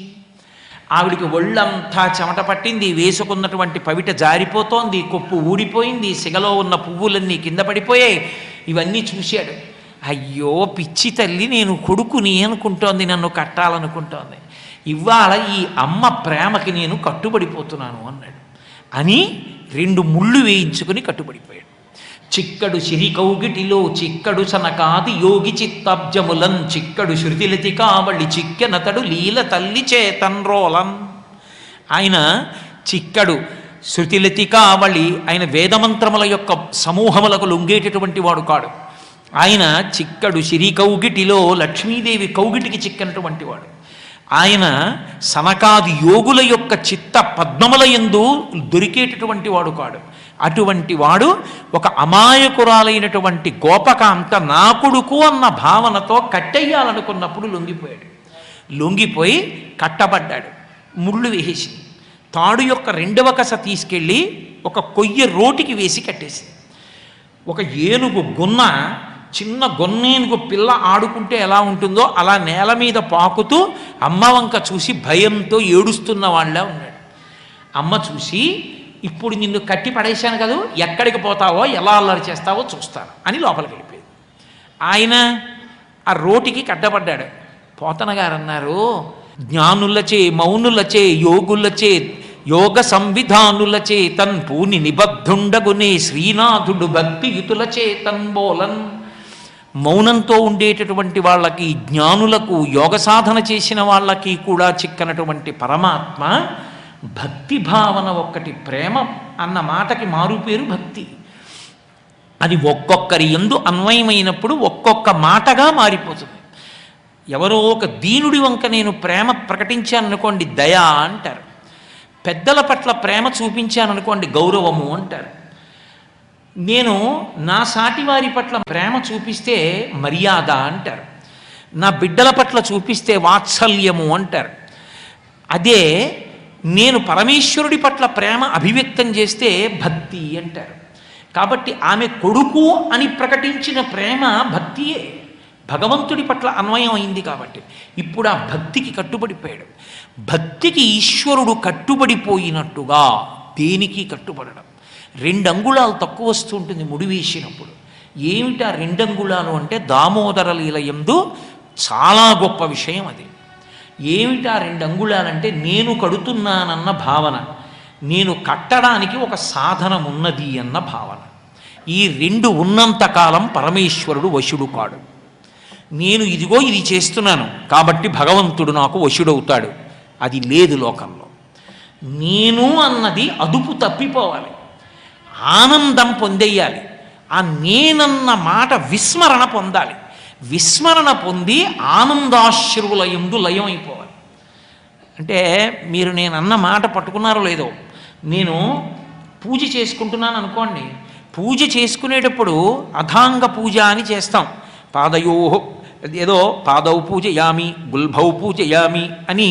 ఆవిడికి ఒళ్ళంతా చెమట పట్టింది, వేసుకున్నటువంటి పవిట జారిపోతోంది, కొప్పు ఊడిపోయింది, సిగలో ఉన్న పువ్వులన్నీ కింద పడిపోయాయి. ఇవన్నీ చూశాడు. అయ్యో పిచ్చి తల్లి, నేను కొడుకుని అనుకుంటోంది, నన్ను కట్టాలనుకుంటోంది. ఇవాళ ఈ అమ్మ ప్రేమకి నేను కట్టుబడిపోతున్నాను అన్నాడు. అని 2 ముళ్ళు వేయించుకుని కట్టుబడిపోయాడు. చిక్కడు సిరికౌగిటిలో చిక్కడు సనకాది యోగి చిత్తాబ్జములన్ చిక్కడు శృతిలతి కావళి చిక్కెనతడు లీల తల్లి చేతన్రోలన్. ఆయన చిక్కడు శృతిలతికావళి ఆయన వేదమంత్రముల యొక్క సమూహములకు లొంగేటటువంటి వాడు కాడు. ఆయన చిక్కడు సిరి కౌగిటిలో లక్ష్మీదేవి కౌగిటికి చిక్కనటువంటి వాడు. ఆయన సనకాది యోగుల యొక్క చిత్త పద్మముల యందు దొరికేటటువంటి వాడు కాడు. అటువంటి వాడు ఒక అమాయకురాలైనటువంటి గోపకాంత నా కొడుకు అన్న భావనతో కట్టెయ్యాలనుకున్నప్పుడు లొంగిపోయాడు. లొంగిపోయి కట్టబడ్డాడు. ముళ్ళు వేసి తాడు యొక్క రెండవ కస తీసుకెళ్ళి ఒక కొయ్య రోటికి వేసి కట్టేసింది. ఒక ఏనుగు గున్న, చిన్న గొన్నేనుగు పిల్ల ఆడుకుంటే ఎలా ఉంటుందో అలా నేల మీద పాకుతూ అమ్మ వంక చూసి భయంతో ఏడుస్తున్న వాళ్ళ ఉన్నాడు. అమ్మ చూసి, ఇప్పుడు నిన్ను కట్టి పడేశాను కదా, ఎక్కడికి పోతావో ఎలా అల్లరి చేస్తావో చూస్తాను అని లోపలికి వెళ్ళిపోయింది. ఆయన ఆ రోటికి కట్టబడ్డాడు. పోతన గారు అన్నారు, జ్ఞానులచే మౌనులచే యోగులచే యోగ సంవిధానులచే తన్ పూని నిబద్ధుండగునే శ్రీనాథుడు భక్తియుతులచే తన్బోలన్. మౌనంతో ఉండేటటువంటి వాళ్ళకి, జ్ఞానులకు, యోగ సాధన చేసిన వాళ్ళకి కూడా చిక్కనటువంటి పరమాత్మ భక్తి భావన ఒక్కటి. ప్రేమ అన్న మాటకి మారుపేరు భక్తి. అది ఒక్కొక్కరి యందు అన్వయమైనప్పుడు ఒక్కొక్క మాటగా మారిపోతుంది. ఎవరో ఒక దీనుడి వంక నేను ప్రేమ ప్రకటించాననుకోండి దయ అంటారు. పెద్దల పట్ల ప్రేమ చూపించాననుకోండి గౌరవము అంటారు. నేను నా సాటి వారి పట్ల ప్రేమ చూపిస్తే మర్యాద అంటారు. నా బిడ్డల పట్ల చూపిస్తే వాత్సల్యము అంటారు. అదే నేను పరమేశ్వరుడి పట్ల ప్రేమ అభివ్యక్తం చేస్తే భక్తి అంటారు. కాబట్టి ఆమె కొడుకు అని ప్రకటించిన ప్రేమ భక్తియే, భగవంతుడి పట్ల అన్వయం అయింది. కాబట్టి ఇప్పుడు ఆ భక్తికి కట్టుబడిపోయాడు. భక్తికి ఈశ్వరుడు కట్టుబడిపోయినట్టుగా దేనికి కట్టుబడడం. 2 అంగుళాలు తక్కువ వస్తూ ఉంటుంది ముడి వేసినప్పుడు. ఏమిటా 2 అంగుళాలు అంటే దామోదర లీల యందు చాలా గొప్ప విషయం అది. ఏమిటా 2 అంగుళాలంటే నేను కడుతున్నానన్న భావన, నేను కట్టడానికి ఒక సాధనం ఉన్నది అన్న భావన. ఈ 2 ఉన్నంతకాలం పరమేశ్వరుడు వశుడు కాడు. నేను ఇదిగో ఇది చేస్తున్నాను కాబట్టి భగవంతుడు నాకు వశుడవుతాడు, అది లేదు లోకంలో. నేను అన్నది అదుపు తప్పిపోవాలి, ఆనందం పొందేయాలి. ఆ నేనన్న మాట విస్మరణ పొందాలి. విస్మరణ పొంది ఆనందాశ్రువుల యందు లయం అయిపోవాలి. అంటే మీరు నేను అన్న మాట పట్టుకున్నారో లేదో, నేను పూజ చేసుకుంటున్నాను అనుకోండి. పూజ చేసుకునేటప్పుడు అథాంగ పూజ అని చేస్తాం. ఏదో పాదౌ పూజయామి, గుల్భౌ పూజయామి అని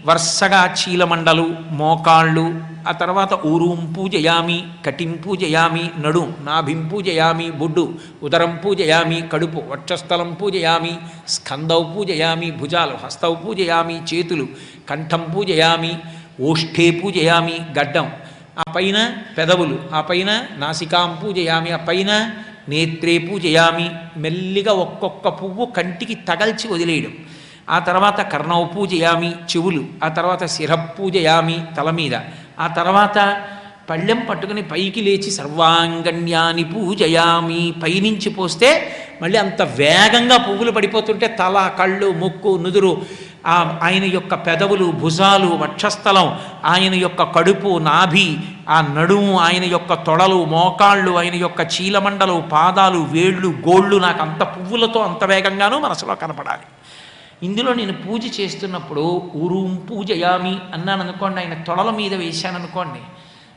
వరుసగా చీలమండలు, మోకాళ్ళు, ఆ తర్వాత ఊరూం పూజయామి, కటిం పూజయామి, నడు నాభిం పూజయామి, బొడ్డు, ఉదరం పూజయామి, కడుపు, వక్షస్థలం పూజయామి, స్కందౌ పూజయామి, భుజాలు, హస్తౌ పూజయామి, చేతులు, కంఠం పూజయామి, ఓష్ఠే పూజయామి, గడ్డం, ఆ పైన పెదవులు, ఆ పైన నాసికాం పూజయామి, ఆ పైన నేత్రే పూజయామి. మెల్లిగా ఒక్కొక్క పువ్వు కంటికి తగల్చి వదిలేయడం. ఆ తర్వాత కర్ణౌ పూజయామి, చెవులు, ఆ తర్వాత శిర పూజయామి, తల మీద, ఆ తర్వాత పళ్ళెం పట్టుకుని పైకి లేచి సర్వాంగణ్యాన్ని పూజయామి, పైనుంచి పోస్తే మళ్ళీ అంత వేగంగా పువ్వులు పడిపోతుంటే తల, కళ్ళు, ముక్కు, నుదురు, ఆయన యొక్క పెదవులు, భుజాలు, వక్షస్థలం, ఆయన యొక్క కడుపు, నాభి, ఆ నడుము, ఆయన యొక్క తొడలు, మోకాళ్ళు, ఆయన యొక్క చీలమండలు, పాదాలు, వేళ్ళు, గోళ్ళు, నాకు అంత పువ్వులతో అంత వేగంగానూ మనసులో కనపడాలి. ఇందులో నేను పూజ చేస్తున్నప్పుడు ఊరూం పూజయామి అన్నాను అనుకోండి, ఆయన తొడల మీద వేశాననుకోండి,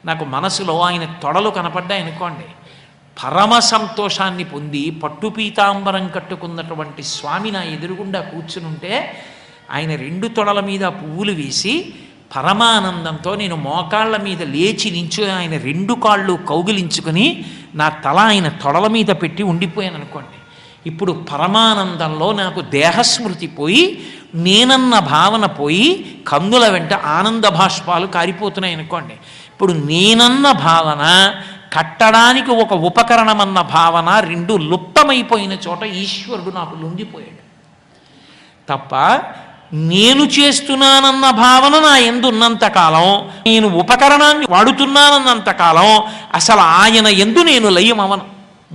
నాకు మనసులో ఆయన తొడలు కనపడ్డాయనుకోండి, పరమ సంతోషాన్ని పొంది పట్టుపీతాంబరం కట్టుకున్నటువంటి స్వామి నా ఎదురుగుండా కూర్చునుంటే ఆయన 2 తొడల మీద పువ్వులు వేసి పరమానందంతో నేను మోకాళ్ళ మీద లేచి నించో ఆయన 2 కాళ్ళు కౌగిలించుకొని నా తల ఆయన తొడల మీద పెట్టి ఉండిపోయాను అనుకోండి. ఇప్పుడు పరమానందంలో నాకు దేహస్మృతి పోయి నేనన్న భావన పోయి కందుల వెంట ఆనంద భాష్పాలు కారిపోతున్నాయి అనుకోండి. ఇప్పుడు నేనన్న భావన, కట్టడానికి ఒక ఉపకరణమన్న భావన 2 లుప్తమైపోయిన చోట ఈశ్వరుడు నాకు లొంగిపోయాడు తప్ప, నేను చేస్తున్నానన్న భావన నా యందు ఉన్నంతకాలం, నేను ఉపకరణాన్ని వాడుతున్నానన్నంతకాలం అసలు ఆయన యందు నేను లయమవను.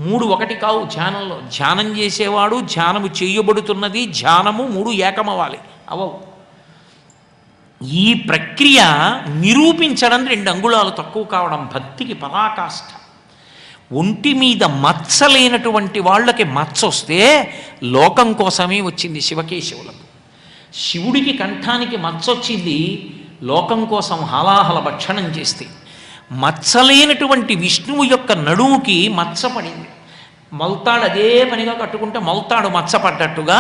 3 ఒకటి కావు ధ్యానంలో. ధ్యానం చేసేవాడు, ధ్యానము చేయబడుతున్నది, ధ్యానము 3 ఏకమవ్వాలి. అవవు. ఈ ప్రక్రియ నిరూపించడం 2 అంగుళాలు తక్కువ కావడం భక్తికి పరాకాష్ఠ. ఒంటి మీద మచ్చ లేనటువంటి వాళ్ళకి మచ్చ వస్తే లోకం కోసమే వచ్చింది శివకేశవులకు. శివుడికి కంఠానికి మచ్చ వచ్చింది లోకం కోసం హాలాహల భక్షణం చేస్తే. మచ్చలేనటువంటి విష్ణువు యొక్క నడుముకి మచ్చ పడింది. మొల్తాడు అదే పనిగా కట్టుకుంటే మొల్తాడు మచ్చ పడ్డట్టుగా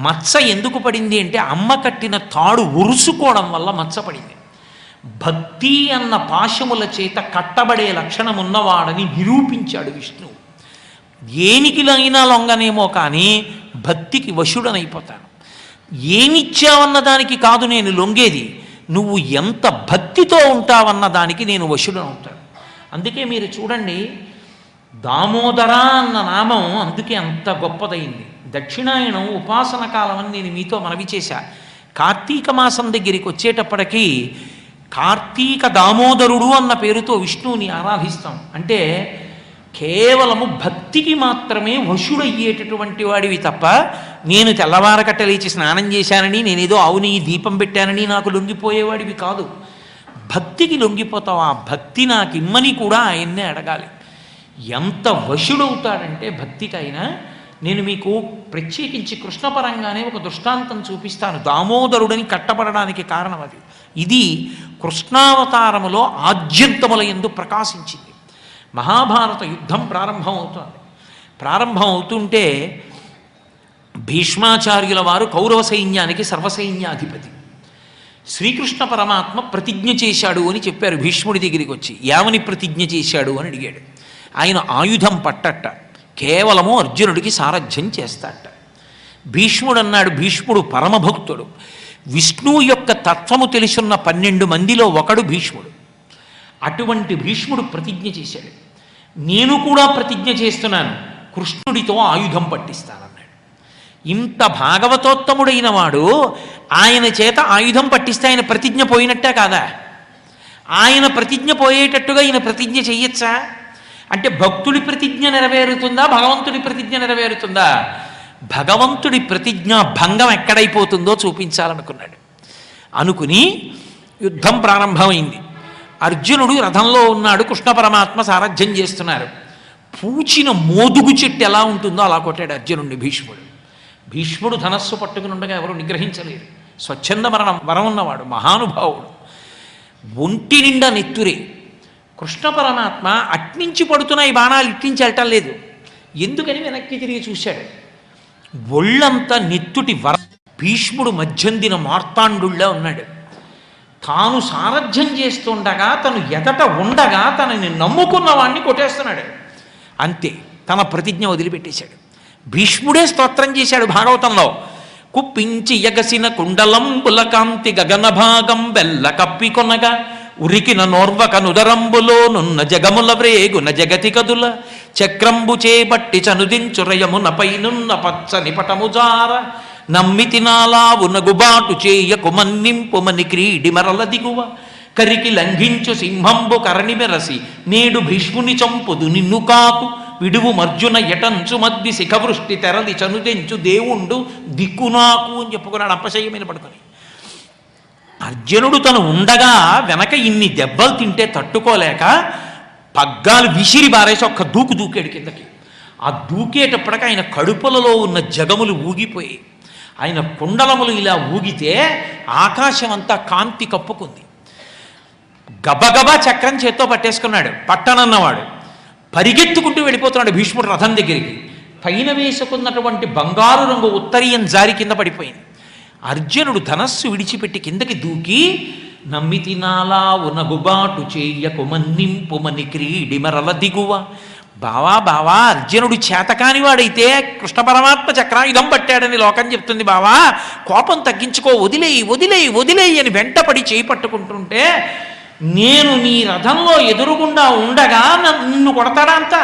మచ్చ ఎందుకు పడింది అంటే అమ్మ కట్టిన తాడు ఉరుసుకోవడం వల్ల మచ్చ పడింది. భక్తి అన్న పాశముల చేత కట్టబడే లక్షణం ఉన్నవాడని నిరూపించాడు విష్ణువు. దేనికిలైనా లొంగనేమో కానీ భక్తికి వశుడనైపోతాను. ఏమిచ్చావన్న దానికి కాదు నేను లొంగేది, నువ్వు ఎంత భక్తితో ఉంటావన్న దానికి నేను వశుడనవుతాను. అందుకే మీరు చూడండి, దామోదర అన్న నామం అందుకే అంత గొప్పదైంది. దక్షిణాయనం ఉపాసన కాలం అని నేను మీతో మనవి చేశా. కార్తీక మాసం దగ్గరికి వచ్చేటప్పటికీ కార్తీక దామోదరుడు అన్న పేరుతో విష్ణువుని ఆరాధిస్తాం. అంటే కేవలము భక్తికి మాత్రమే వశుడయ్యేటటువంటి వాడివి తప్ప నేను తెల్లవారకట్ట లేచి స్నానం చేశానని నేనేదో అవుని దీపం పెట్టానని నాకు లొంగిపోయేవాడివి కాదు. భక్తికి లొంగిపోతావు. ఆ భక్తి నాకు ఇమ్మని కూడా ఆయన్నే అడగాలి. ఎంత వశుడవుతాడంటే భక్తికైనా. నేను మీకు ప్రత్యేకించి కృష్ణపరంగానే ఒక దృష్టాంతం చూపిస్తాను. దామోదరుడని కట్టబడడానికి కారణం అది. ఇది కృష్ణావతారములో ఆద్యంతముల యందు ప్రకాశించింది. మహాభారత యుద్ధం ప్రారంభం అవుతుంటే భీష్మాచార్యుల వారు కౌరవ సైన్యానికి సర్వసైన్యాధిపతి. శ్రీకృష్ణ పరమాత్మ ప్రతిజ్ఞ చేశాడు అని చెప్పారు భీష్ముడి దగ్గరికి వచ్చి. ఏమని ప్రతిజ్ఞ చేశాడు అని అడిగాడు. ఆయన ఆయుధం పట్టట, కేవలము అర్జునుడికి సారథ్యం చేస్తాట. భీష్ముడు అన్నాడు, భీష్ముడు పరమభక్తుడు, విష్ణువు యొక్క తత్వము తెలుసున్న 12 మందిలో ఒకడు భీష్ముడు. అటువంటి భీష్ముడు ప్రతిజ్ఞ చేశాడు, నేను కూడా ప్రతిజ్ఞ చేస్తున్నాను, కృష్ణుడితో ఆయుధం పట్టిస్తానన్నాడు. ఇంత భాగవతోత్తముడైన వాడు ఆయన చేత ఆయుధం పట్టిస్తే ఆయన ప్రతిజ్ఞ పోయినట్టే కాదా? ఆయన ప్రతిజ్ఞ పోయేటట్టుగా ఈయన ప్రతిజ్ఞ చెయ్యొచ్చా? అంటే భక్తుడి ప్రతిజ్ఞ నెరవేరుతుందా, భగవంతుడి ప్రతిజ్ఞ నెరవేరుతుందా? భగవంతుడి ప్రతిజ్ఞ భంగం ఎక్కడైపోతుందో చూపించాలనుకున్నాడు. అనుకుని యుద్ధం ప్రారంభమైంది. అర్జునుడు రథంలో ఉన్నాడు, కృష్ణ పరమాత్మ సారథ్యం చేస్తున్నారు. పూచిన మోదుగు చెట్టు ఎలా ఉంటుందో అలా కొట్టాడు అర్జునుడిని భీష్ముడు. భీష్ముడు ధనస్సు పట్టుకుని ఉండగా ఎవరు నిగ్రహించలేరు. స్వచ్ఛంద వరం ఉన్నవాడు, మహానుభావుడు. ఒంటి నిండా నెత్తురే. కృష్ణ పరమాత్మ అట్నుంచి పడుతున్న ఈ బాణాలు ఇట్నుంచి వెళ్ళటం లేదు. ఎందుకని వెనక్కి తిరిగి చూశాడు. ఒళ్ళంతా నెత్తుటి భీష్ముడు మధ్యందిన మార్తాండుళ్ళ ఉన్నాడు. తాను సారథ్యం చేస్తుండగా, తను ఎదట ఉండగా తనని నమ్ముకున్న వాడిని కొట్టేస్తున్నాడు. అంతే, తన ప్రతిజ్ఞ వదిలిపెట్టేశాడు. భీష్ముడే స్తోత్రం చేశాడు భాగవతంలో. కుప్పించి ఎగసిన కుండలంబుల కాంతి గగన భాగం వెల్ల కప్పికొనగా ఉరికిన నోర్వక నుదరంబులో నున్న జగముల వ్రేగున జగతి కదుల చక్రంబు చేబట్టి చనుదించురయమున పైనున్న పచ్చని పటముజార నమ్మితి నాలావు నగుబాటు చేయకు మన్నింపుమని క్రీడి మరల దిగువ కరికి లంఘించు సింహంబు కరణి మెరసి నేడు భీష్ముని చంపుదు నిన్ను కాకు విడువు మర్జున ఎటంచు మద్ది శిఖవృష్టి తెరలి చనుదెంచు దేవుండు దిక్కునాకు అని చెప్పుకున్నాడు అప్పశయ్యమైన పడుకొని. అర్జునుడు తను ఉండగా వెనక ఇన్ని దెబ్బలు తింటే తట్టుకోలేక పగ్గాలు విసిరి బారేసి ఒక్క దూకాడు కిందకి. ఆ దూకేటప్పటికి ఆయన కడుపులలో ఉన్న జగములు ఊగిపోయి, ఆయన కుండలములు ఇలా ఊగితే ఆకాశం అంతా కాంతి కప్పుకుంది. గబగబా చక్రం చేత్తో పట్టేసుకున్నాడు. పట్టనన్నవాడు పరిగెత్తుకుంటూ వెళ్ళిపోతున్నాడు భీష్ముడు రథం దగ్గరికి. పైన వేసుకున్నటువంటి బంగారు రంగు ఉత్తరీయం జారి కింద పడిపోయింది. అర్జునుడు ధనస్సు విడిచిపెట్టి కిందకి దూకి నమ్మితి నాలా ఉనగుబాటు చేయకు మన్నింపుమని క్రీడి మరల దిగువ. బావా అర్జునుడు చేతకాని వాడైతే కృష్ణ పరమాత్మ చక్రాయుధం పట్టాడని లోకం చెప్తుంది. బావా కోపం తగ్గించుకో, వదిలేయి అని వెంటపడి చేయి పట్టుకుంటుంటే నేను నీ రథంలో ఎదురుగుండా ఉండగా నిన్ను కొడతాడా అంత?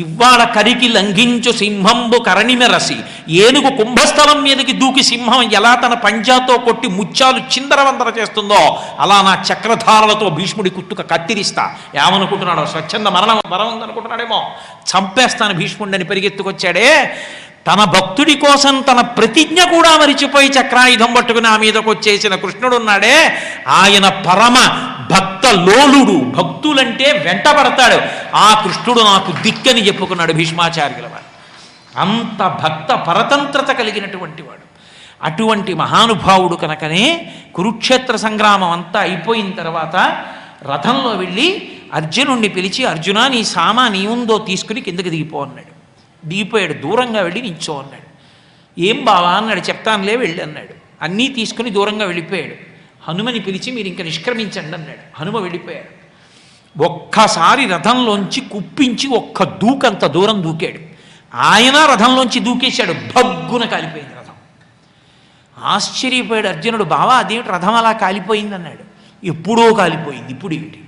ఇవాళ కరికి లంఘించు సింహంబు కరణిమెరసి ఏనుగు కుంభస్థలం మీదకి దూకి సింహం ఎలా తన పంజాతో కొట్టి ముత్యాలు చిందరవందర చేస్తుందో అలా నా చక్రధారలతో భీష్ముడి కుత్తుక కత్తిరిస్తా. ఏమనుకుంటున్నాడో, స్వచ్ఛంద వరం ఉందనుకుంటున్నాడేమో. చంపేస్తాను భీష్ముడిని పరిగెత్తుకొచ్చాడే. తన భక్తుడి కోసం తన ప్రతిజ్ఞ కూడా మరిచిపోయి చక్రాయుధం పట్టుకుని ఆ మీదకు వచ్చేసిన కృష్ణుడు ఉన్నాడే, ఆయన పరమ భక్త లోలుడు. భక్తులంటే వెంటబడతాడు. ఆ కృష్ణుడు నాకు దిక్కని చెప్పుకున్నాడు భీష్మాచార్యుల వారు. అంత భక్త పరతంత్రత కలిగినటువంటి వాడు. అటువంటి మహానుభావుడు కనుకనే కురుక్షేత్ర సంగ్రామం అంతా అయిపోయిన తర్వాత రథంలో వెళ్ళి అర్జునుణ్ణి పిలిచి, అర్జున నీ సామాన్ ఏముందో తీసుకుని కిందకి దిగిపో అన్నాడు. దిగిపోయాడు. దూరంగా వెళ్ళి నించో అన్నాడు. ఏం బావా అన్నాడు. చెప్తానులే వెళ్ళి అన్నాడు. అన్నీ తీసుకుని దూరంగా వెళ్ళిపోయాడు. హనుమని పిలిచి మీరు ఇంకా నిష్క్రమించండి అన్నాడు. హనుమ వెళ్ళిపోయాడు. ఒక్కసారి రథంలోంచి కుప్పించి ఒక్క దూకంత దూరం దూకాడు. ఆయన రథంలోంచి దూకేశాడు. భగ్గున కాలిపోయింది రథం. ఆశ్చర్యపోయాడు అర్జునుడు. బావా అదేమిటి రథం అలా కాలిపోయింది అన్నాడు. ఎప్పుడో కాలిపోయింది, ఇప్పుడు ఏమిటి?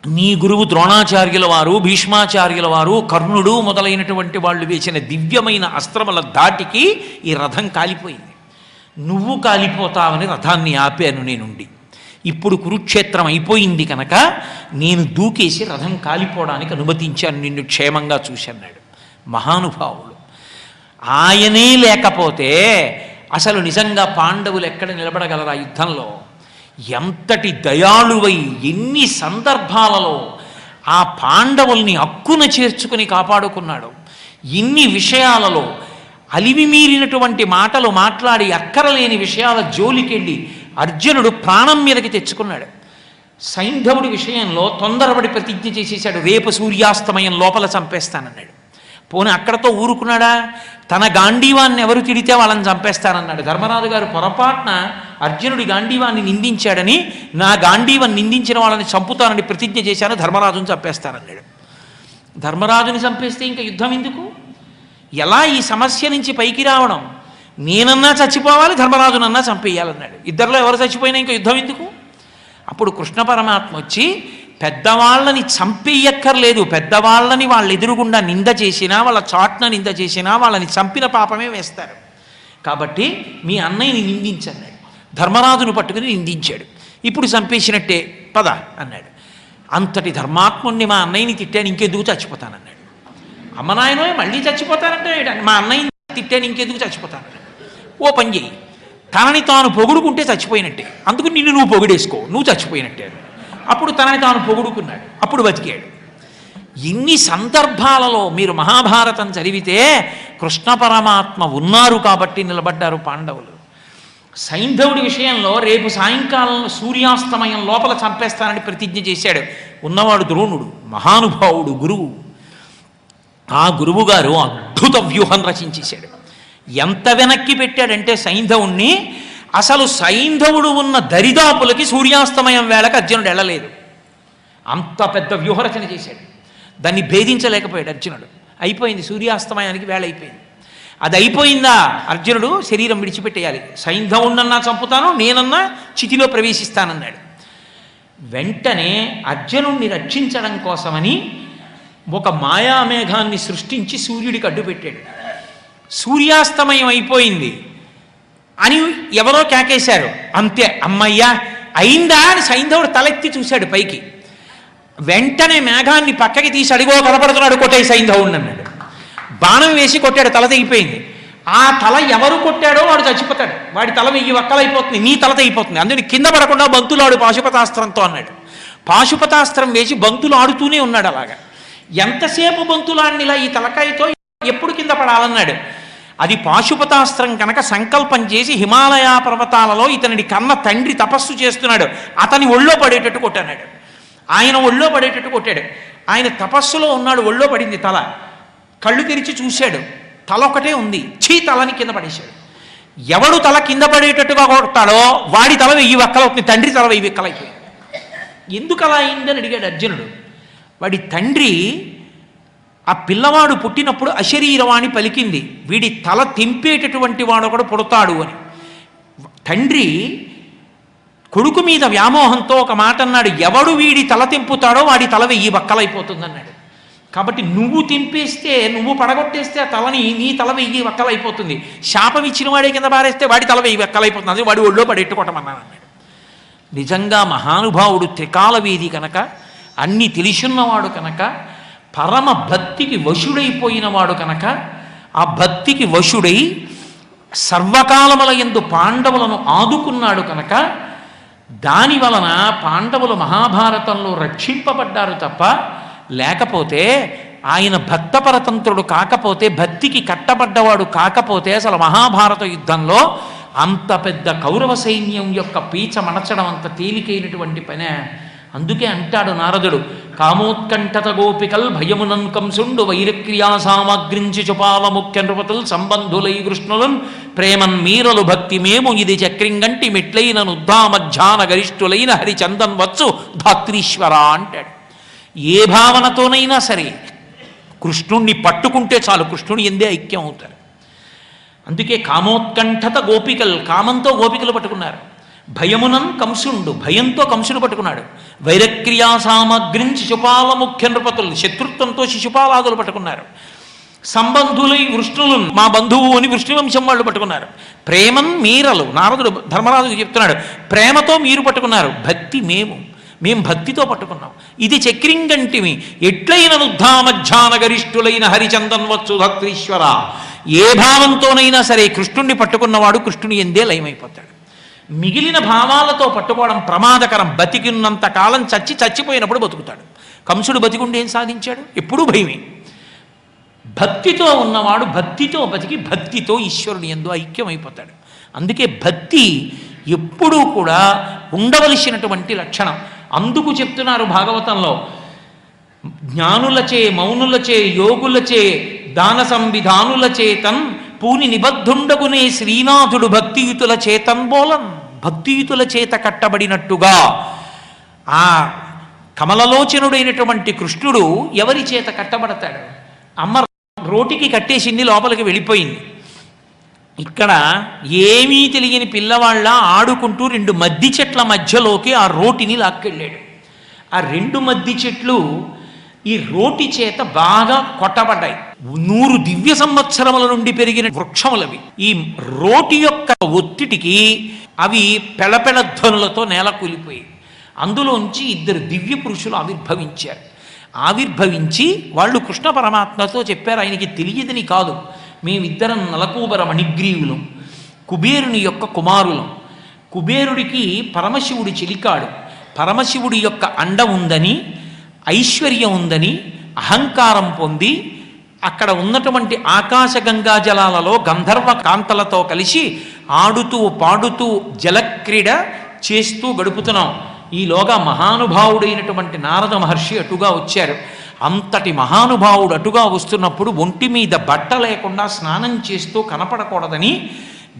నీ గురువు ద్రోణాచార్యుల వారు, భీష్మాచార్యుల వారు, కర్ణుడు మొదలైనటువంటి వాళ్ళు వేసిన దివ్యమైన అస్త్రముల ధాటికి ఈ రథం కాలిపోయింది. నువ్వు కాలిపోతావని రథాన్ని ఆపాను నేనుండి. ఇప్పుడు కురుక్షేత్రం అయిపోయింది కనుక నేను దూకేసి రథం కాలిపోవడానికి అనుమతించాను, నిన్ను క్షేమంగా చూశాన్నాడు. మహానుభావులు. ఆయనే లేకపోతే అసలు నిజంగా పాండవులు ఎక్కడ నిలబడగలరా యుద్ధంలో? ఎంతటి దయాళువై ఎన్ని సందర్భాలలో ఆ పాండవుల్ని హక్కున చేర్చుకుని కాపాడుకున్నాడు. ఇన్ని విషయాలలో అలివిమీరినటువంటి మాటలు మాట్లాడి అక్కరలేని విషయాల జోలికెళ్ళి అర్జునుడు ప్రాణం మీదకి తెచ్చుకున్నాడు. సైంధవుడి విషయంలో తొందరపడి ప్రతిజ్ఞ చేసేశాడు, రేపు సూర్యాస్తమయం లోపల చంపేస్తానన్నాడు. పోనీ అక్కడతో ఊరుకున్నాడా? తన గాంధీవాన్ని ఎవరు తిడితే వాళ్ళని చంపేస్తానన్నాడు. ధర్మరాజు గారు పొరపాటున అర్జునుడి గాంధీవాన్ని నిందించాడని, నా గాంధీవాన్ని నిందించిన వాళ్ళని చంపుతానని ప్రతిజ్ఞ చేశాను, ధర్మరాజుని చంపేస్తానన్నాడు. ధర్మరాజుని చంపేస్తే ఇంకా యుద్ధం ఎందుకు? ఎలా ఈ సమస్య నుంచి పైకి రావడం? నేనన్నా చచ్చిపోవాలి, ధర్మరాజునన్నా చంపేయాలన్నాడు. ఇద్దరిలో ఎవరు చచ్చిపోయినా ఇంకా యుద్ధం ఎందుకు? అప్పుడు కృష్ణ పరమాత్మ వచ్చి, పెద్దవాళ్ళని చంపేయక్కర్లేదు, పెద్దవాళ్ళని వాళ్ళ ఎదురుగుండా నింద చేసినా, వాళ్ళ చాట్న నింద చేసినా వాళ్ళని చంపిన పాపమే వేస్తారు. కాబట్టి మీ అన్నయ్యని నిందించన్నాడు. ధర్మరాజును పట్టుకుని నిందించాడు. ఇప్పుడు చంపేసినట్టే పద అన్నాడు. అంతటి ధర్మాత్ముణ్ణి మా అన్నయ్యని తిట్టాను, ఇంకెందుకు చచ్చిపోతానన్నాడు. అమ్మ నాయనో మళ్ళీ చచ్చిపోతానంటే, మా అన్నయ్యని తిట్టాను ఇంకెందుకు చచ్చిపోతానన్నాడు. ఓ పని చెయ్యి, తనని తాను పొగుడుకుంటే చచ్చిపోయినట్టే, అందుకు నిన్ను నువ్వు పొగిడేసుకో, నువ్వు చచ్చిపోయినట్టే. అప్పుడు తనని తాను పొగుడుకున్నాడు, అప్పుడు బతికాడు. ఇన్ని సందర్భాలలో మీరు మహాభారతం చదివితే కృష్ణ పరమాత్మ ఉన్నారు కాబట్టి నిలబడ్డారు పాండవులు. సైంధవుడి విషయంలో రేపు సాయంకాలం సూర్యాస్తమయం లోపల చంపేస్తానని ప్రతిజ్ఞ చేశాడు. ఉన్నవాడు ద్రోణుడు, మహానుభావుడు, గురువు. ఆ గురువు గారు అద్భుత వ్యూహం రచించేశాడు. ఎంత వెనక్కి పెట్టాడంటే సైంధవుణ్ణి, అసలు సైంధవుడు ఉన్న దరిదాపులకి సూర్యాస్తమయం వేళకి అర్జునుడు వెళ్ళలేదు. అంత పెద్ద వ్యూహరచన చేశాడు. దాన్ని భేదించలేకపోయాడు అర్జునుడు. అయిపోయింది, సూర్యాస్తమయానికి వేళ అయిపోయింది. అది అయిపోయిందా, అర్జునుడు శరీరం విడిచిపెట్టేయాలి. సైంధవుణ్ణన్నా చంపుతాను, నేనన్నా చితిలో ప్రవేశిస్తానన్నాడు. వెంటనే అర్జునుణ్ణి రక్షించడం కోసమని ఒక మాయామేఘాన్ని సృష్టించి సూర్యుడికి అడ్డుపెట్టాడు. సూర్యాస్తమయం అయిపోయింది అని ఎవరో కేకేశారు. అంతే, అమ్మయ్యా అయిందా అని సైంధవుడు తలెత్తి చూశాడు పైకి. వెంటనే మేఘాన్ని పక్కకి తీసి, అడిగో కనపడుతున్నాడు, కొట్టే సైంధవుడిని అన్నాడు. బాణం వేసి కొట్టాడు, తల తెగిపోయింది. ఆ తల ఎవరు కొట్టాడో వాడు చచ్చిపోతాడు, వాడి తల 1000 వక్కలైపోతుంది, నీ తల తెగిపోతుంది. అందుకని కింద పడకుండా బంతులాడు పాశుపతాస్త్రంతో అన్నాడు. పాశుపతాస్త్రం వేసి బంతులు ఆడుతూనే ఉన్నాడు. అలాగా ఎంతసేపు బంతులాడినిలా ఈ తలకాయతో ఎప్పుడు కింద పడాలన్నాడు. అది పాశుపతాస్త్రం కనుక సంకల్పం చేసి హిమాలయ పర్వతాలలో ఇతనిని కన్న తండ్రి తపస్సు చేస్తున్నాడు, అతని ఒళ్ళో పడేటట్టు కొట్టన్నాడు. ఆయన ఒళ్ళో పడేటట్టు కొట్టాడు. ఆయన తపస్సులో ఉన్నాడు, ఒళ్ళో పడింది తల. కళ్ళు తెరిచి చూశాడు, తల ఒకటే ఉంది. తలని కింద పడేశాడు. ఎవడు తల కింద పడేటట్టుగా కొడతాడో వాడి తల 1000 వక్కలవుతుంది, తండ్రి తల 1000 వక్కలైపోయింది. ఎందుకు అలా అయిందని అడిగాడు అర్జునుడు. వాడి తండ్రి, ఆ పిల్లవాడు పుట్టినప్పుడు అశరీరవాణి పలికింది, వీడి తల తెంపేటటువంటి వాడు ఒకడు పుడతాడు అని. తండ్రి కొడుకు మీద వ్యామోహంతో ఒక మాట అన్నాడు, ఎవడు వీడి తల తెంపుతాడో వాడి తల 1000 వక్కలైపోతుంది అన్నాడు. కాబట్టి నువ్వు తెంపేస్తే, నువ్వు పడగొట్టేస్తే ఆ తలని, నీ తల 1000 వక్కలైపోతుంది. శాపం ఇచ్చిన వాడే కింద పారేస్తే వాడి తల 1000 వక్కలైపోతుంది, అది వాడి ఒళ్ళో పడెట్టుకోవటమన్నాను అన్నాడు. నిజంగా మహానుభావుడు, త్రికాల వీధి కనుక, అన్ని తెలిసున్నవాడు కనుక, పరమ భక్తికి వశుడైపోయినవాడు కనుక ఆ భక్తికి వశుడై సర్వకాలముల యందు పాండవులను ఆదుకున్నాడు కనుక దాని వలన పాండవులు మహాభారతంలో రక్షింపబడ్డారు తప్ప, లేకపోతే ఆయన భక్తపరతంత్రుడు కాకపోతే, భక్తికి కట్టబడ్డవాడు కాకపోతే అసలు మహాభారత యుద్ధంలో అంత పెద్ద కౌరవ సైన్యం యొక్క పీచ మణచడం అంత తేలికైనటువంటి పనే. అందుకే అంటాడు నారదుడు, కామోత్కంఠత గోపికల్ భయమునన్ కంసుండు వైరక్రియా సామగ్రించి చుపావ ముఖ్య నృపతుల్ సంబంధులై కృష్ణులన్ ప్రేమన్ మీరలు భక్తి మేము ఇది చక్రింగంటి మెట్లైన నుద్ధామధ్యాన గరిష్ఠులైన హరిచందన్ వచ్చు ధాత్రీశ్వర అంటాడు. ఏ భావనతోనైనా సరే కృష్ణుణ్ణి పట్టుకుంటే చాలు, కృష్ణుని ఎందే ఐక్యం అవుతారు. అందుకే కామోత్కంఠత గోపికల్, కామంతో గోపికలు పట్టుకున్నారు. భయమునన్ కంసుండు, భయంతో కంసుడు పట్టుకున్నాడు. వైరక్రియా సామగ్రిం శిశుపాల ముఖ్య నృపతులు, శత్రుత్వంతో శిశుపాలాదులు పట్టుకున్నారు. సంబంధులై వృష్ణులు, మా బంధువు అని వృష్ణువంశం వాళ్ళు పట్టుకున్నారు. ప్రేమన్ మీరలు, నారదుడు ధర్మరాజుకు చెప్తున్నాడు, ప్రేమతో మీరు పట్టుకున్నారు, భక్తి మేం భక్తితో పట్టుకున్నాం. ఇది చక్రింగంటిమి ఎట్లైన నుద్ధామధ్యాన గరిష్ఠులైన హరిచందన్ వచ్చు ధత్రీశ్వర. ఏ భావంతోనైనా సరే కృష్ణుణ్ణి పట్టుకున్నవాడు కృష్ణుని ఎందే లయమైపోతాడు. మిగిలిన భావాలతో పట్టుకోవడం ప్రమాదకరం. బతికినంత కాలం చచ్చిపోయినప్పుడు బతుకుతాడు. కంసుడు బతికుండి ఏం సాధించాడు? ఎప్పుడూ భయమే. భక్తితో ఉన్నవాడు భక్తితో బతికి భక్తితో ఈశ్వరుని యందు ఐక్యమైపోతాడు. అందుకే భక్తి ఎప్పుడూ కూడా ఉండవలసినటువంటి లక్షణం. అందుకు చెప్తున్నారు భాగవతంలో, జ్ఞానులచే మౌనులచే యోగులచే దాన సంవిధానుల చేతన్ పూని నిబద్ధుండగునే శ్రీనాథుడు భక్తియుతుల చేతన్ బోలన్. భక్తియుతుల చేత కట్టబడినట్టుగా ఆ కమలలోచనుడైనటువంటి కృష్ణుడు ఎవరి చేత కట్టబడతాడు? అమ్మ రోటికి కట్టేసింది, లోపలికి వెళ్ళిపోయింది. ఇక్కడ ఏమీ తెలియని పిల్లవాళ్ళ ఆడుకుంటూ 2 మద్ది చెట్ల మధ్యలోకి ఆ రోటిని లాక్కెళ్ళాడు. ఆ 2 మద్ది చెట్లు ఈ రోటి చేత బాగా కొట్టబడ్డాయి. 100 దివ్య సంవత్సరముల నుండి పెరిగిన వృక్షములవి. ఈ రోటి యొక్క ఒత్తిడికి అవి పెళపెళ ధ్వనులతో నేల కూలిపోయి అందులోంచి 2 దివ్య పురుషులు ఆవిర్భవించారు. ఆవిర్భవించి వాళ్ళు కృష్ణ పరమాత్మతో చెప్పారు, ఆయనకి తెలియదని కాదు, మేమిద్దరం నలకూబర మణిగ్రీవులం, కుబేరుని యొక్క కుమారులం. కుబేరుడికి పరమశివుడి చెలికాడు. పరమశివుడి యొక్క అండ ఉందని, ఐశ్వర్యం ఉందని అహంకారం పొంది అక్కడ ఉన్నటువంటి ఆకాశగంగా జలాలలో గంధర్వ కాంతలతో కలిసి ఆడుతూ పాడుతూ జలక్రీడ చేస్తూ గడుపుతున్నాం. ఈలోగా మహానుభావుడైనటువంటి నారద మహర్షి అటుగా వచ్చారు. అంతటి మహానుభావుడు అటుగా వస్తున్నప్పుడు ఒంటి మీద బట్ట లేకుండా స్నానం చేస్తూ కనపడకూడదని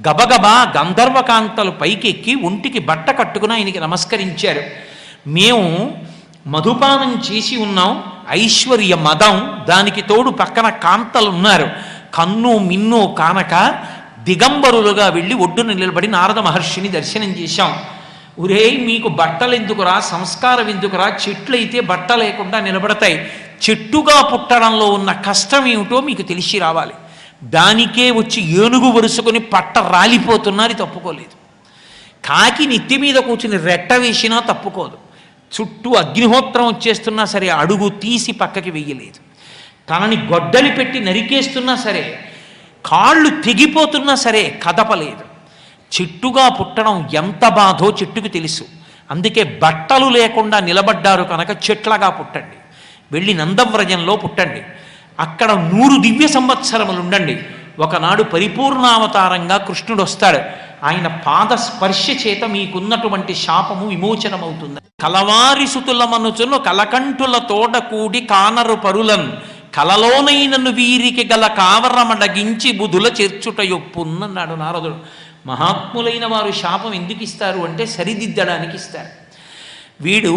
గబగబా గంధర్వకాంతలు పైకెక్కి ఒంటికి బట్ట కట్టుకుని ఆయనకి నమస్కరించారు. మేము మధుపానం చేసి ఉన్నాం, ఐశ్వర్య మదం, దానికి తోడు పక్కన కాంతలు ఉన్నారు. కన్ను మిన్ను కానక దిగంబరులుగా వెళ్ళి ఒడ్డున నిలబడి నారద మహర్షిని దర్శనం చేశాం. ఒరే, మీకు బట్టలు ఎందుకురా, సంస్కారం ఎందుకురా, చెట్లయితే బట్ట లేకుండా నిలబడతాయి. చెట్టుగా పుట్టడంలో ఉన్న కష్టం ఏమిటో మీకు తెలిసి రావాలి. దానికే వచ్చి ఏనుగు వరుసుకొని పట్ట రాలిపోతున్నది తప్పుకోలేదు. కాకి నెత్తి మీద కూర్చుని రెట్ట వేసినా తప్పుకోదు. చుట్టూ అగ్నిహోత్రం వచ్చేస్తున్నా సరే అడుగు తీసి పక్కకి వెయ్యలేదు. తనని గొడ్డలి పెట్టి నరికేస్తున్నా సరే, కాళ్ళు తెగిపోతున్నా సరే కదపలేదు. చెట్టుగా పుట్టడం ఎంత బాధో చెట్టుకు తెలుసు. అందుకే బట్టలు లేకుండా నిలబడ్డారు కనుక చెట్లగా పుట్టండి, వెళ్ళి నందవ్రజంలో పుట్టండి, అక్కడ 100 దివ్య సంవత్సరములు ఉండండి. ఒకనాడు పరిపూర్ణావతారంగా కృష్ణుడు వస్తాడు. ఆయన పాద స్పర్శ చేత మీకున్నటువంటి శాపము విమోచనమవుతుంది. కలవారి సుతుల మనుచును కలకంఠుల తోడ కూడి కానరు పరులన్ కలలోనైనను వీరికి గల కావరమడగించి బుధుల చేర్చుట యొప్పున్నన్నాడు నారదుడు. మహాత్ములైన వారు శాపం ఎందుకు ఇస్తారు అంటే సరిదిద్దడానికి ఇస్తారు. వీడు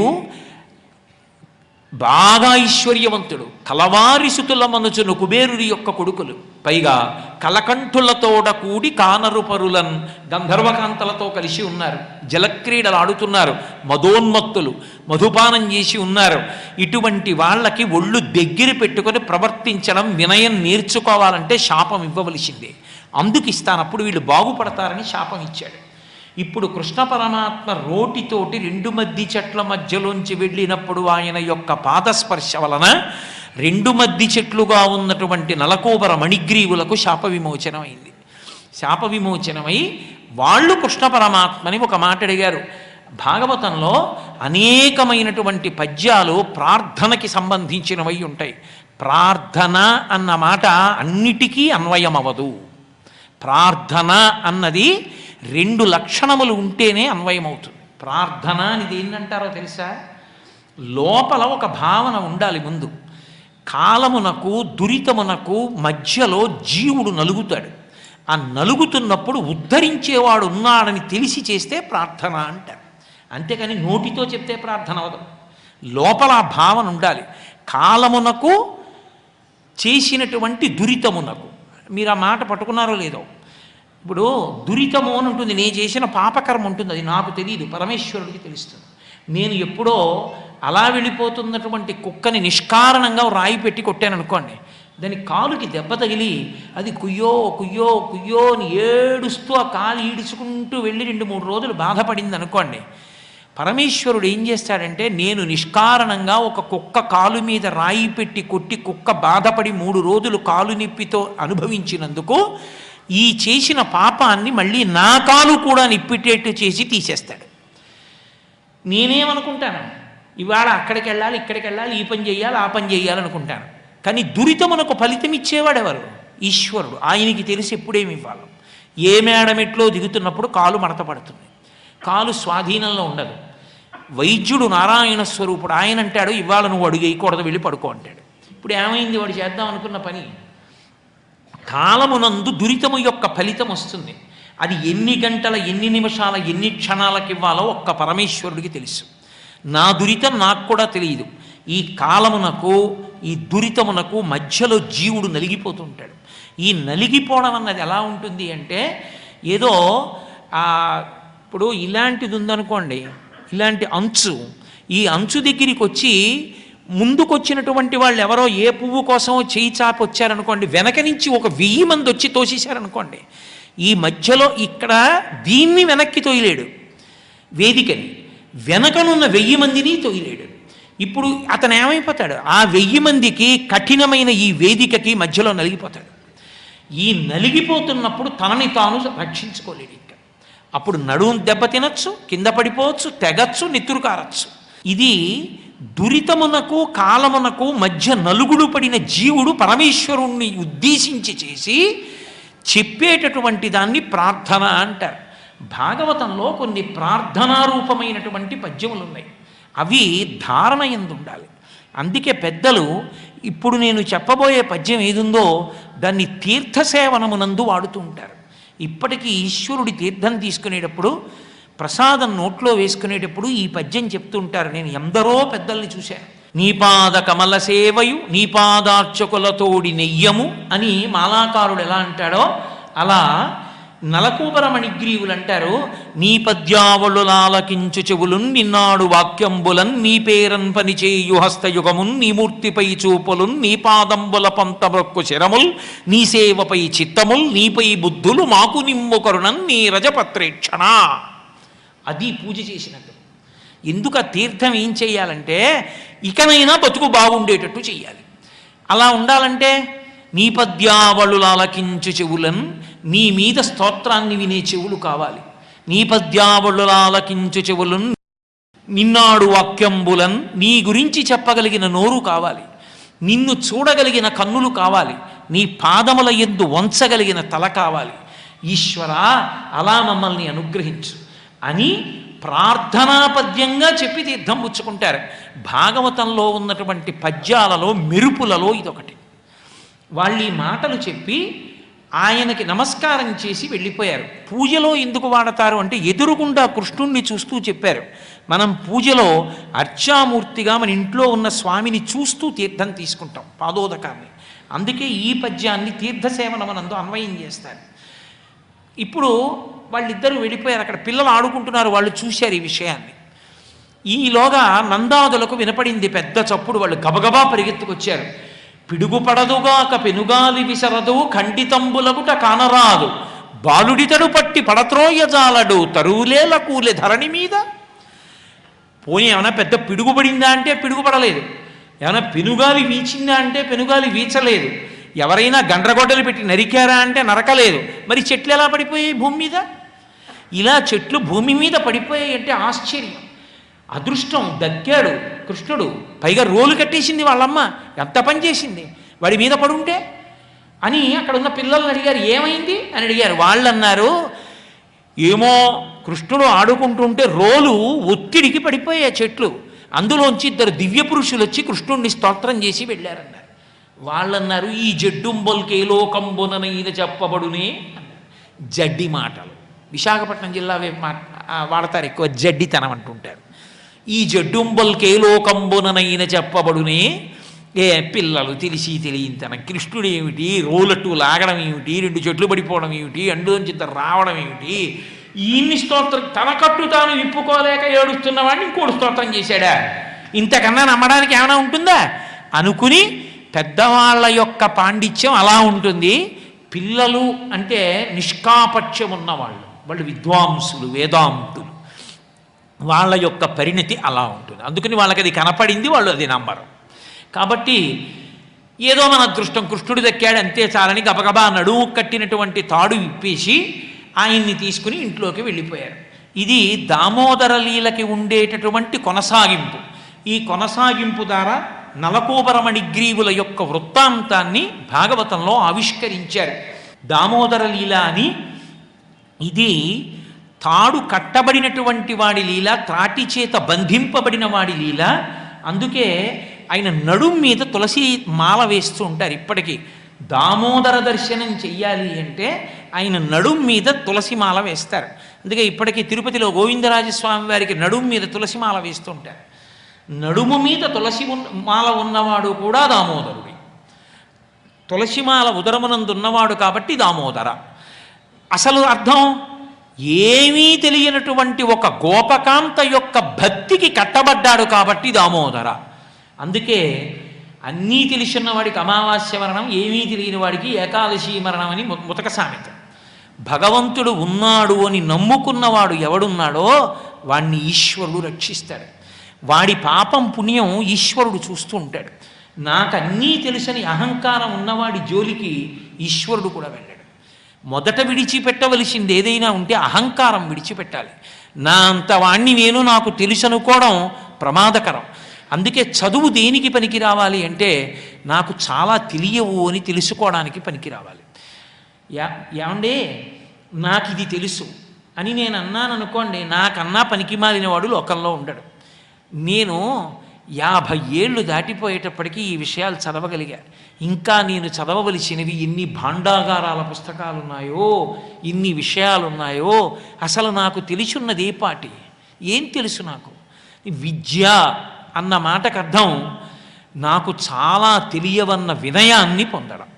బాగా ఐశ్వర్యవంతుడు, కలవారి సుతుల మనుచును కుబేరుడి యొక్క కొడుకులు, పైగా కలకంఠులతోడ కూడి కానరు పరులన్ గంధర్వకాంతలతో కలిసి ఉన్నారు, జలక్రీడలు ఆడుతున్నారు, మదోన్మత్తులు, మధుపానం చేసి ఉన్నారు. ఇటువంటి వాళ్ళకి ఒళ్ళు దగ్గర పెట్టుకొని ప్రవర్తించడం, వినయం నేర్చుకోవాలంటే శాపం ఇవ్వవలసిందే. అందుకు ఇస్తాను, అప్పుడు వీళ్ళు బాగుపడతారని శాపం ఇచ్చాడు. ఇప్పుడు కృష్ణ పరమాత్మ రోటితోటి 2 మద్ది చెట్ల మధ్యలోంచి వెళ్ళినప్పుడు ఆయన యొక్క పాదస్పర్శ వలన రెండు మద్ది చెట్లుగా ఉన్నటువంటి నలకోబర మణిగ్రీవులకు శాప విమోచనమైంది. శాప విమోచనమై వాళ్ళు కృష్ణ పరమాత్మని ఒక మాట అడిగారు. భాగవతంలో అనేకమైనటువంటి పద్యాలు ప్రార్థనకి సంబంధించినవై ఉంటాయి. ప్రార్థన అన్న మాట అన్నిటికీ అన్వయమవదు. ప్రార్థన అన్నది రెండు లక్షణములు ఉంటేనే అన్వయమవుతుంది. ప్రార్థన అనేది ఏంటంటారో తెలుసా? లోపల ఒక భావన ఉండాలి. ముందు కాలమునకు దురితమునకు మధ్యలో జీవుడు నలుగుతాడు. ఆ నలుగుతున్నప్పుడు ఉద్ధరించేవాడు ఉన్నాడని తెలిసి చేస్తే ప్రార్థన అంటారు. అంతేకాని నోటితో చెప్తే ప్రార్థన అవదు. లోపల ఆ భావన ఉండాలి. కాలమునకు చేసినటువంటి దురితమునకు, మీరు ఆ మాట పట్టుకున్నారో లేదో. ఇప్పుడు దురితము అని ఉంటుంది, నేను చేసిన పాపకర్మ ఉంటుంది, అది నాకు తెలియదు, పరమేశ్వరుడికి తెలుస్తుంది. నేను ఎప్పుడో అలా వెళ్ళిపోతున్నటువంటి కుక్కని నిష్కారణంగా రాయి పెట్టి కొట్టాను అనుకోండి, దాని కాలుకి దెబ్బ తగిలి అది కుయ్యో కుయ్యో కుయ్యో అని ఏడుస్తూ ఆ కాలు ఈడుచుకుంటూ వెళ్ళి 2-3 రోజులు బాధపడింది అనుకోండి. పరమేశ్వరుడు ఏం చేస్తాడంటే, నేను నిష్కారణంగా ఒక కుక్క కాలు మీద రాయి పెట్టి కొట్టి కుక్క బాధపడి 3 రోజులు కాలు నిప్పితో అనుభవించినందుకు ఈ చేసిన పాపాన్ని మళ్ళీ నా కాలు కూడా నిప్పిటేట్టు చేసి తీసేస్తాడు. నేనేమనుకుంటాను, ఇవాళ అక్కడికి వెళ్ళాలి, ఇక్కడికి వెళ్ళాలి, ఈ పని చేయాలి, ఆ పని చేయాలనుకుంటాను. కానీ దురితమునకు ఫలితం ఇచ్చేవాడు ఎవరు? ఈశ్వరుడు. ఆయనకి తెలిసి ఎప్పుడేమి ఇవ్వాలి. ఏ మేడమెట్లో దిగుతున్నప్పుడు కాలు మడత పడుతుంది, కాలు స్వాధీనంలో ఉండదు. వైద్యుడు నారాయణ స్వరూపుడు. ఆయన అంటాడు, ఇవాళ నువ్వు అడుగు వేయకూడదు, వెళ్ళి పడుకో అంటాడు. ఇప్పుడు ఏమైంది? వాడు చేద్దాం అనుకున్న పని కాలమునందు దురితము యొక్క ఫలితం వస్తుంది. అది ఎన్ని గంటల, ఎన్ని నిమిషాల, ఎన్ని క్షణాలకు ఇవ్వాలో ఒక్క పరమేశ్వరుడికి తెలుసు. నా దురితం నాకు కూడా తెలియదు. ఈ కాలమునకు ఈ దురితమునకు మధ్యలో జీవుడు నలిగిపోతుంటాడు. ఈ నలిగిపోవడం అన్నది ఎలా ఉంటుంది అంటే, ఏదో ఇప్పుడు ఇలాంటిది ఉందనుకోండి, ఇలాంటి అంచు, ఈ అంచు దగ్గరికి వచ్చి ముందుకొచ్చినటువంటి వాళ్ళు ఎవరో ఏ పువ్వు కోసం చేయి చాపి వచ్చారనుకోండి, వెనక నుంచి ఒక 1000 మంది వచ్చి తోసేశారనుకోండి, ఈ మధ్యలో ఇక్కడ దీన్ని వెనక్కి తోయలేడు, వేదికని వెనకనున్న 1000 మందిని తోయలేడు. ఇప్పుడు అతను ఏమైపోతాడు? ఆ 1000 మందికి కఠినమైన ఈ వేదికకి మధ్యలో నలిగిపోతాడు. ఈ నలిగిపోతున్నప్పుడు తనని తాను రక్షించుకోలేడు. ఇంకా అప్పుడు నడుము దెబ్బ తినచ్చు, కింద పడిపోవచ్చు, తెగచ్చు, నెత్తురు కారచ్చు. ఇది దురితమునకు కాలమునకు మధ్య నలుగుడు పడిన జీవుడు పరమేశ్వరుణ్ణి ఉద్దేశించి చేసి చెప్పేటటువంటి దాన్ని ప్రార్థన అంటారు. భాగవతంలో కొన్ని ప్రార్థనారూపమైనటువంటి పద్యములు ఉన్నాయి. అవి ధారణ యందు ఉండాలి. అందుకే పెద్దలు ఇప్పుడు నేను చెప్పబోయే పద్యం ఏదుందో దాన్ని తీర్థసేవనమునందు వాడుతూ ఉంటారు. ఇప్పటికీ ఈశ్వరుడి తీర్థం తీసుకునేటప్పుడు, ప్రసాదం నోట్లో వేసుకునేటప్పుడు ఈ పద్యం చెప్తుంటారు. నేను ఎందరో పెద్దల్ని చూశాను. నీపాద కమల సేవయు నీపాదార్చకులతోడి నెయ్యము అని మాలాకారుడు ఎలా అంటాడో అలా నలకూబర మణిగ్రీవులు అంటారు. నీ పద్యావళులాలకించు చెవులున్ నిన్నాడు వాక్యంబులన్ నీ పేరన్ పనిచేయు హస్తయుగమున్ నీ మూర్తిపై చూపులున్ నీ పాదంబుల పంతమొక్కు శరముల్ నీ సేవపై చిత్తముల్ నీపై బుద్ధులు మాకు నిమ్ము కరుణన్ నీ రజపత్రేక్షణ. అది పూజ చేసినట్టు. ఎందుకు ఆ తీర్థం ఏం చేయాలంటే, ఇకనైనా బతుకు బాగుండేటట్టు చెయ్యాలి. అలా ఉండాలంటే నీ పద్యావళులాలకించు చెవులన్, నీ మీద స్తోత్రాన్ని వినే చెవులు కావాలి. నీ పద్యావళులాలకించు చెవులన్ నిన్నాడు వాక్యంబులన్, నీ గురించి చెప్పగలిగిన నోరు కావాలి. నిన్ను చూడగలిగిన కన్నులు కావాలి. నీ పాదముల యందు వంచగలిగిన తల కావాలి. ఈశ్వరా, అలా మమ్మల్ని అనుగ్రహించు అని ప్రార్థనాపద్యంగా చెప్పి తీర్థం పుచ్చుకుంటారు. భాగవతంలో ఉన్నటువంటి పద్యాలలో మెరుపులలో ఇదొకటి. వాళ్ళు ఈ మాటలు చెప్పి ఆయనకి నమస్కారం చేసి వెళ్ళిపోయారు. పూజలో ఎందుకు వాడతారు అంటే, ఎదురుగుండా కృష్ణుణ్ణి చూస్తూ చెప్పారు. మనం పూజలో అర్చామూర్తిగా మన ఇంట్లో ఉన్న స్వామిని చూస్తూ తీర్థం తీసుకుంటాం, పాదోదకాన్ని. అందుకే ఈ పద్యాన్ని తీర్థసేవనమనందు అన్వయం చేస్తారు. ఇప్పుడు వాళ్ళిద్దరూ వెళ్ళిపోయారు. అక్కడ పిల్లలు ఆడుకుంటున్నారు, వాళ్ళు చూశారు ఈ విషయాన్ని. ఈలోగా నందాదులకు వినపడింది పెద్ద చప్పుడు. వాళ్ళు గబగబా పరిగెత్తుకొచ్చారు. పిడుగుపడదుగాక పెనుగాలి విసరదు ఖండితంబులగుట కానరాదు బాలుడితడు పట్టి పడత్రోయజాలడు తరువులేల కూలే ధరణి మీద. పోనీ ఏమైనా పెద్ద పిడుగుపడిందా అంటే పిడుగుపడలేదు. ఏమైనా పెనుగాలి వీచిందా అంటే పెనుగాలి వీచలేదు. ఎవరైనా గండ్రగొడ్డలు పెట్టి నరికారా అంటే నరకలేదు. మరి చెట్లు ఎలా పడిపోయాయి భూమి మీద? ఇలా చెట్లు భూమి మీద పడిపోయాయి అంటే ఆశ్చర్యం. అదృష్టం, దక్కాడు కృష్ణుడు. పైగా రోలు కట్టేసింది వాళ్ళమ్మ. ఎంత పని చేసింది వాడి మీద పడుంటే అని అక్కడ ఉన్న పిల్లల్ని అడిగారు, ఏమైంది అని అడిగారు. వాళ్ళు అన్నారు, ఏమో కృష్ణుడు ఆడుకుంటుంటే రోలు ఒత్తిడికి పడిపోయాయి చెట్లు, అందులోంచి 2 దివ్య పురుషులు వచ్చి కృష్ణుడిని స్తోత్రం చేసి వెళ్ళారన్నారు. వాళ్ళన్నారు, ఈ జడ్డుంబొల్కే లోకంబుననైన చెప్పబడునే అన్నారు. జడ్డి మాటలు విశాఖపట్నం జిల్లా వాడతారు ఎక్కువ, జడ్డితనం అంటుంటారు. ఈ జడ్డుంబొల్కే లోకంబుననైన చెప్పబడునే. ఏ పిల్లలు తెలిసి తెలియనితనం. కృష్ణుడు ఏమిటి, రోలట్టు లాగడం ఏమిటి, 2 చెట్లు పడిపోవడం ఏమిటి, అందులోంచి రావడం ఏమిటి, ఈయన్ని స్తోత్రం తన కట్టు తాను విప్పుకోలేక ఏడుస్తున్న వాడిని ఇంకోటి స్తోత్రం చేశాడా? ఇంతకన్నా నమ్మడానికి ఏమైనా ఉంటుందా అనుకుని, పెద్దవాళ్ళ యొక్క పాండిత్యం అలా ఉంటుంది. పిల్లలు అంటే నిష్కాపట్యం ఉన్నవాళ్ళు, వాళ్ళు విద్వాంసులు, వేదాంతులు, వాళ్ళ యొక్క పరిణతి అలా ఉంటుంది. అందుకని వాళ్ళకి అది కనపడింది, వాళ్ళు అది నమ్మరు. కాబట్టి ఏదో మన అదృష్టం, కృష్ణుడు దక్కాడు అంతే చాలని గబగబా నడుము కట్టినటువంటి తాడు విప్పేసి ఆయన్ని తీసుకుని ఇంట్లోకి వెళ్ళిపోయారు. ఇది దామోదర లీలకి ఉండేటటువంటి కొనసాగింపు. ఈ కొనసాగింపు ద్వారా నలకూబరమణిగ్రీవుల యొక్క వృత్తాంతాన్ని భాగవతంలో ఆవిష్కరించారు. దామోదర లీల అని, ఇది తాడు కట్టబడినటువంటి వాడి లీల, త్రాటి చేత బంధింపబడిన వాడి లీల. అందుకే ఆయన నడుం మీద తులసి మాల వేస్తూ ఉంటారు ఇప్పటికీ. దామోదర దర్శనం చెయ్యాలి అంటే ఆయన నడుం మీద తులసి మాల వేస్తారు. అందుకే ఇప్పటికీ తిరుపతిలో గోవిందరాజస్వామి వారికి నడుం మీద తులసి మాల వేస్తూ ఉంటారు. నడుము మీద తులసి మాల ఉన్నవాడు కూడా దామోదరుడి. తులసిమాల ఉదరమునందున్నవాడు కాబట్టి దామోదర. అసలు అర్థం, ఏమీ తెలియనటువంటి ఒక గోపకాంత యొక్క భక్తికి కట్టబడ్డాడు కాబట్టి దామోదర. అందుకే అన్నీ తెలిసిన వాడికి అమావాస్య మరణం, ఏమీ తెలియని వాడికి ఏకాదశి మరణం అని ముతక సామెత. భగవంతుడు ఉన్నాడు అని నమ్ముకున్నవాడు ఎవడున్నాడో వాణ్ణి ఈశ్వరుడు రక్షిస్తాడు. వాడి పాపం పుణ్యం ఈశ్వరుడు చూస్తూ ఉంటాడు. నాకు అన్నీ తెలుసని అహంకారం ఉన్నవాడి జోలికి ఈశ్వరుడు కూడా వెళ్ళాడు. మొదట విడిచిపెట్టవలసింది ఏదైనా ఉంటే అహంకారం విడిచిపెట్టాలి. నా అంత వాణ్ణి నేను, నాకు తెలుసు అనుకోవడం ప్రమాదకరం. అందుకే చదువు దేనికి పనికి రావాలి అంటే, నాకు చాలా తెలియవు అని తెలుసుకోవడానికి పనికి రావాలి. ఏమండే నాకు ఇది తెలుసు అని నేను అన్నాను అనుకోండి, నాకన్నా పనికి మాలినవాడు లోకంలో ఉండడు. నేను 50 ఏళ్ళు దాటిపోయేటప్పటికీ ఈ విషయాలు చదవగలిగా. ఇంకా నేను చదవవలసినవి ఎన్ని భాండాగారాల పుస్తకాలు ఉన్నాయో, ఇన్ని విషయాలు ఉన్నాయో. అసలు నాకు తెలిసున్నది ఏ పాటి, ఏం తెలుసు నాకు? విద్య అన్న మాటకు అర్థం నాకు చాలా తెలియవన్న వినయాన్ని పొందడం.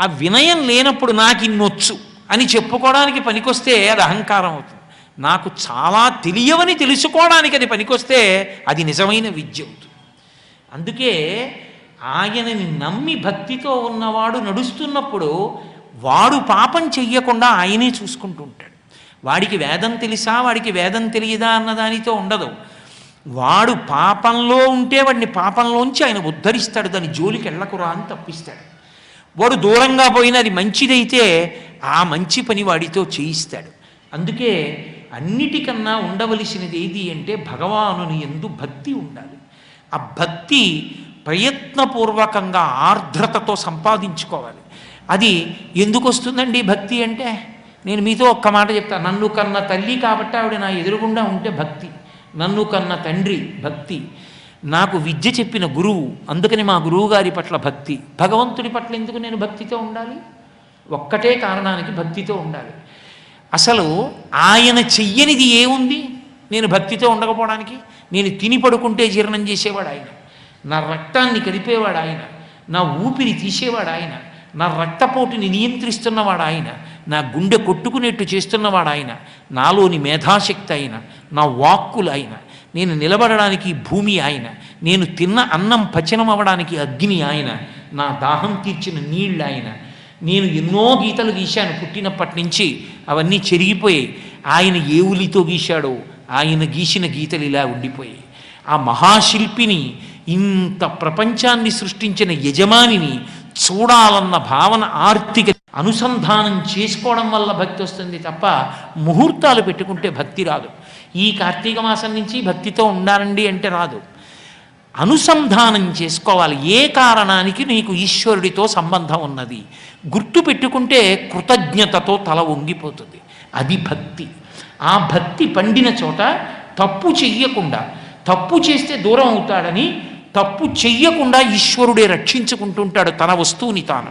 ఆ వినయం లేనప్పుడు నాకు ఇన్నొచ్చు అని చెప్పుకోవడానికి పనికొస్తే అది అహంకారం అవుతుంది. నాకు చాలా తెలియవని తెలుసుకోవడానికి అది పనికొస్తే అది నిజమైన విద్య అవుతుంది. అందుకే ఆయనని నమ్మి భక్తితో ఉన్నవాడు నడుస్తున్నప్పుడు వాడు పాపం చెయ్యకుండా ఆయనే చూసుకుంటూ ఉంటాడు. వాడికి వేదం తెలుసా, వాడికి వేదం తెలియదా అన్నదానితో ఉండదు. వాడు పాపంలో ఉంటే వాడిని పాపంలోంచి ఆయన ఉద్ధరిస్తాడు, దాని జోలికి వెళ్ళకురా అని తప్పిస్తాడు. వాడు దూరంగా పోయిన అది మంచిదైతే ఆ మంచి పని వాడితో చేయిస్తాడు. అందుకే అన్నిటికన్నా ఉండవలసినది ఏది అంటే భగవానుని యందు భక్తి ఉండాలి. ఆ భక్తి ప్రయత్నపూర్వకంగా ఆర్ద్రతతో సంపాదించుకోవాలి. అది ఎందుకు వస్తుందండి భక్తి అంటే? నేను మీతో ఒక్క మాట చెప్తాను. నన్ను కన్న తల్లి కాబట్టి ఆవిడ నా ఎదురుగుండా ఉంటే భక్తి. నన్ను కన్న తండ్రి భక్తి. నాకు విద్య చెప్పిన గురువు, అందుకని మా గురువు గారి పట్ల భక్తి. భగవంతుడి పట్ల ఎందుకు నేను భక్తితో ఉండాలి? ఒక్కటే కారణానికి భక్తితో ఉండాలి. అసలు ఆయన చెయ్యనిది ఏముంది నేను భక్తితో ఉండకపోవడానికి? నేను తిని పడుకుంటే జీర్ణం చేసేవాడు ఆయన, నా రక్తాన్ని కలిపేవాడు ఆయన, నా ఊపిరి తీసేవాడు ఆయన, నా రక్తపోటుని నియంత్రిస్తున్నవాడు ఆయన, నా గుండె కొట్టుకునేట్టు చేస్తున్నవాడు ఆయన, నాలోని మేధాశక్తి ఆయన, నా వాక్కులు ఆయన, నేను నిలబడడానికి భూమి ఆయన, నేను తిన్న అన్నం పచనం అవ్వడానికి అగ్ని ఆయన, నా దాహం తీర్చిన నీళ్ళు ఆయన. నేను ఎన్నో గీతలు గీశాను పుట్టినప్పటి నుంచి, అవన్నీ చెరిగిపోయాయి. ఆయన ఏ ఉలితో గీశాడో ఆయన గీసిన గీతలు ఇలా ఉండిపోయాయి. ఆ మహాశిల్పిని ఇంత ప్రపంచాన్ని సృష్టించిన యజమానిని చూడాలన్న భావన ఆర్తిక అనుసంధానం చేసుకోవడం వల్ల భక్తి వస్తుంది తప్ప ముహూర్తాలు పెట్టుకుంటే భక్తి రాదు. ఈ కార్తీక మాసం నుంచి భక్తితో ఉండాలండి అంటే రాదు. అనుసంధానం చేసుకోవాలి. ఏ కారణానికి నీకు ఈశ్వరుడితో సంబంధం ఉన్నది గుర్తు పెట్టుకుంటే కృతజ్ఞతతో తల వంగిపోతుంది. అది భక్తి. ఆ భక్తి పండిన చోట తప్పు చెయ్యకుండా, తప్పు చేస్తే దూరం అవుతాడని తప్పు చెయ్యకుండా ఈశ్వరుడే రక్షించుకుంటుంటాడు తన వస్తువుని తాను.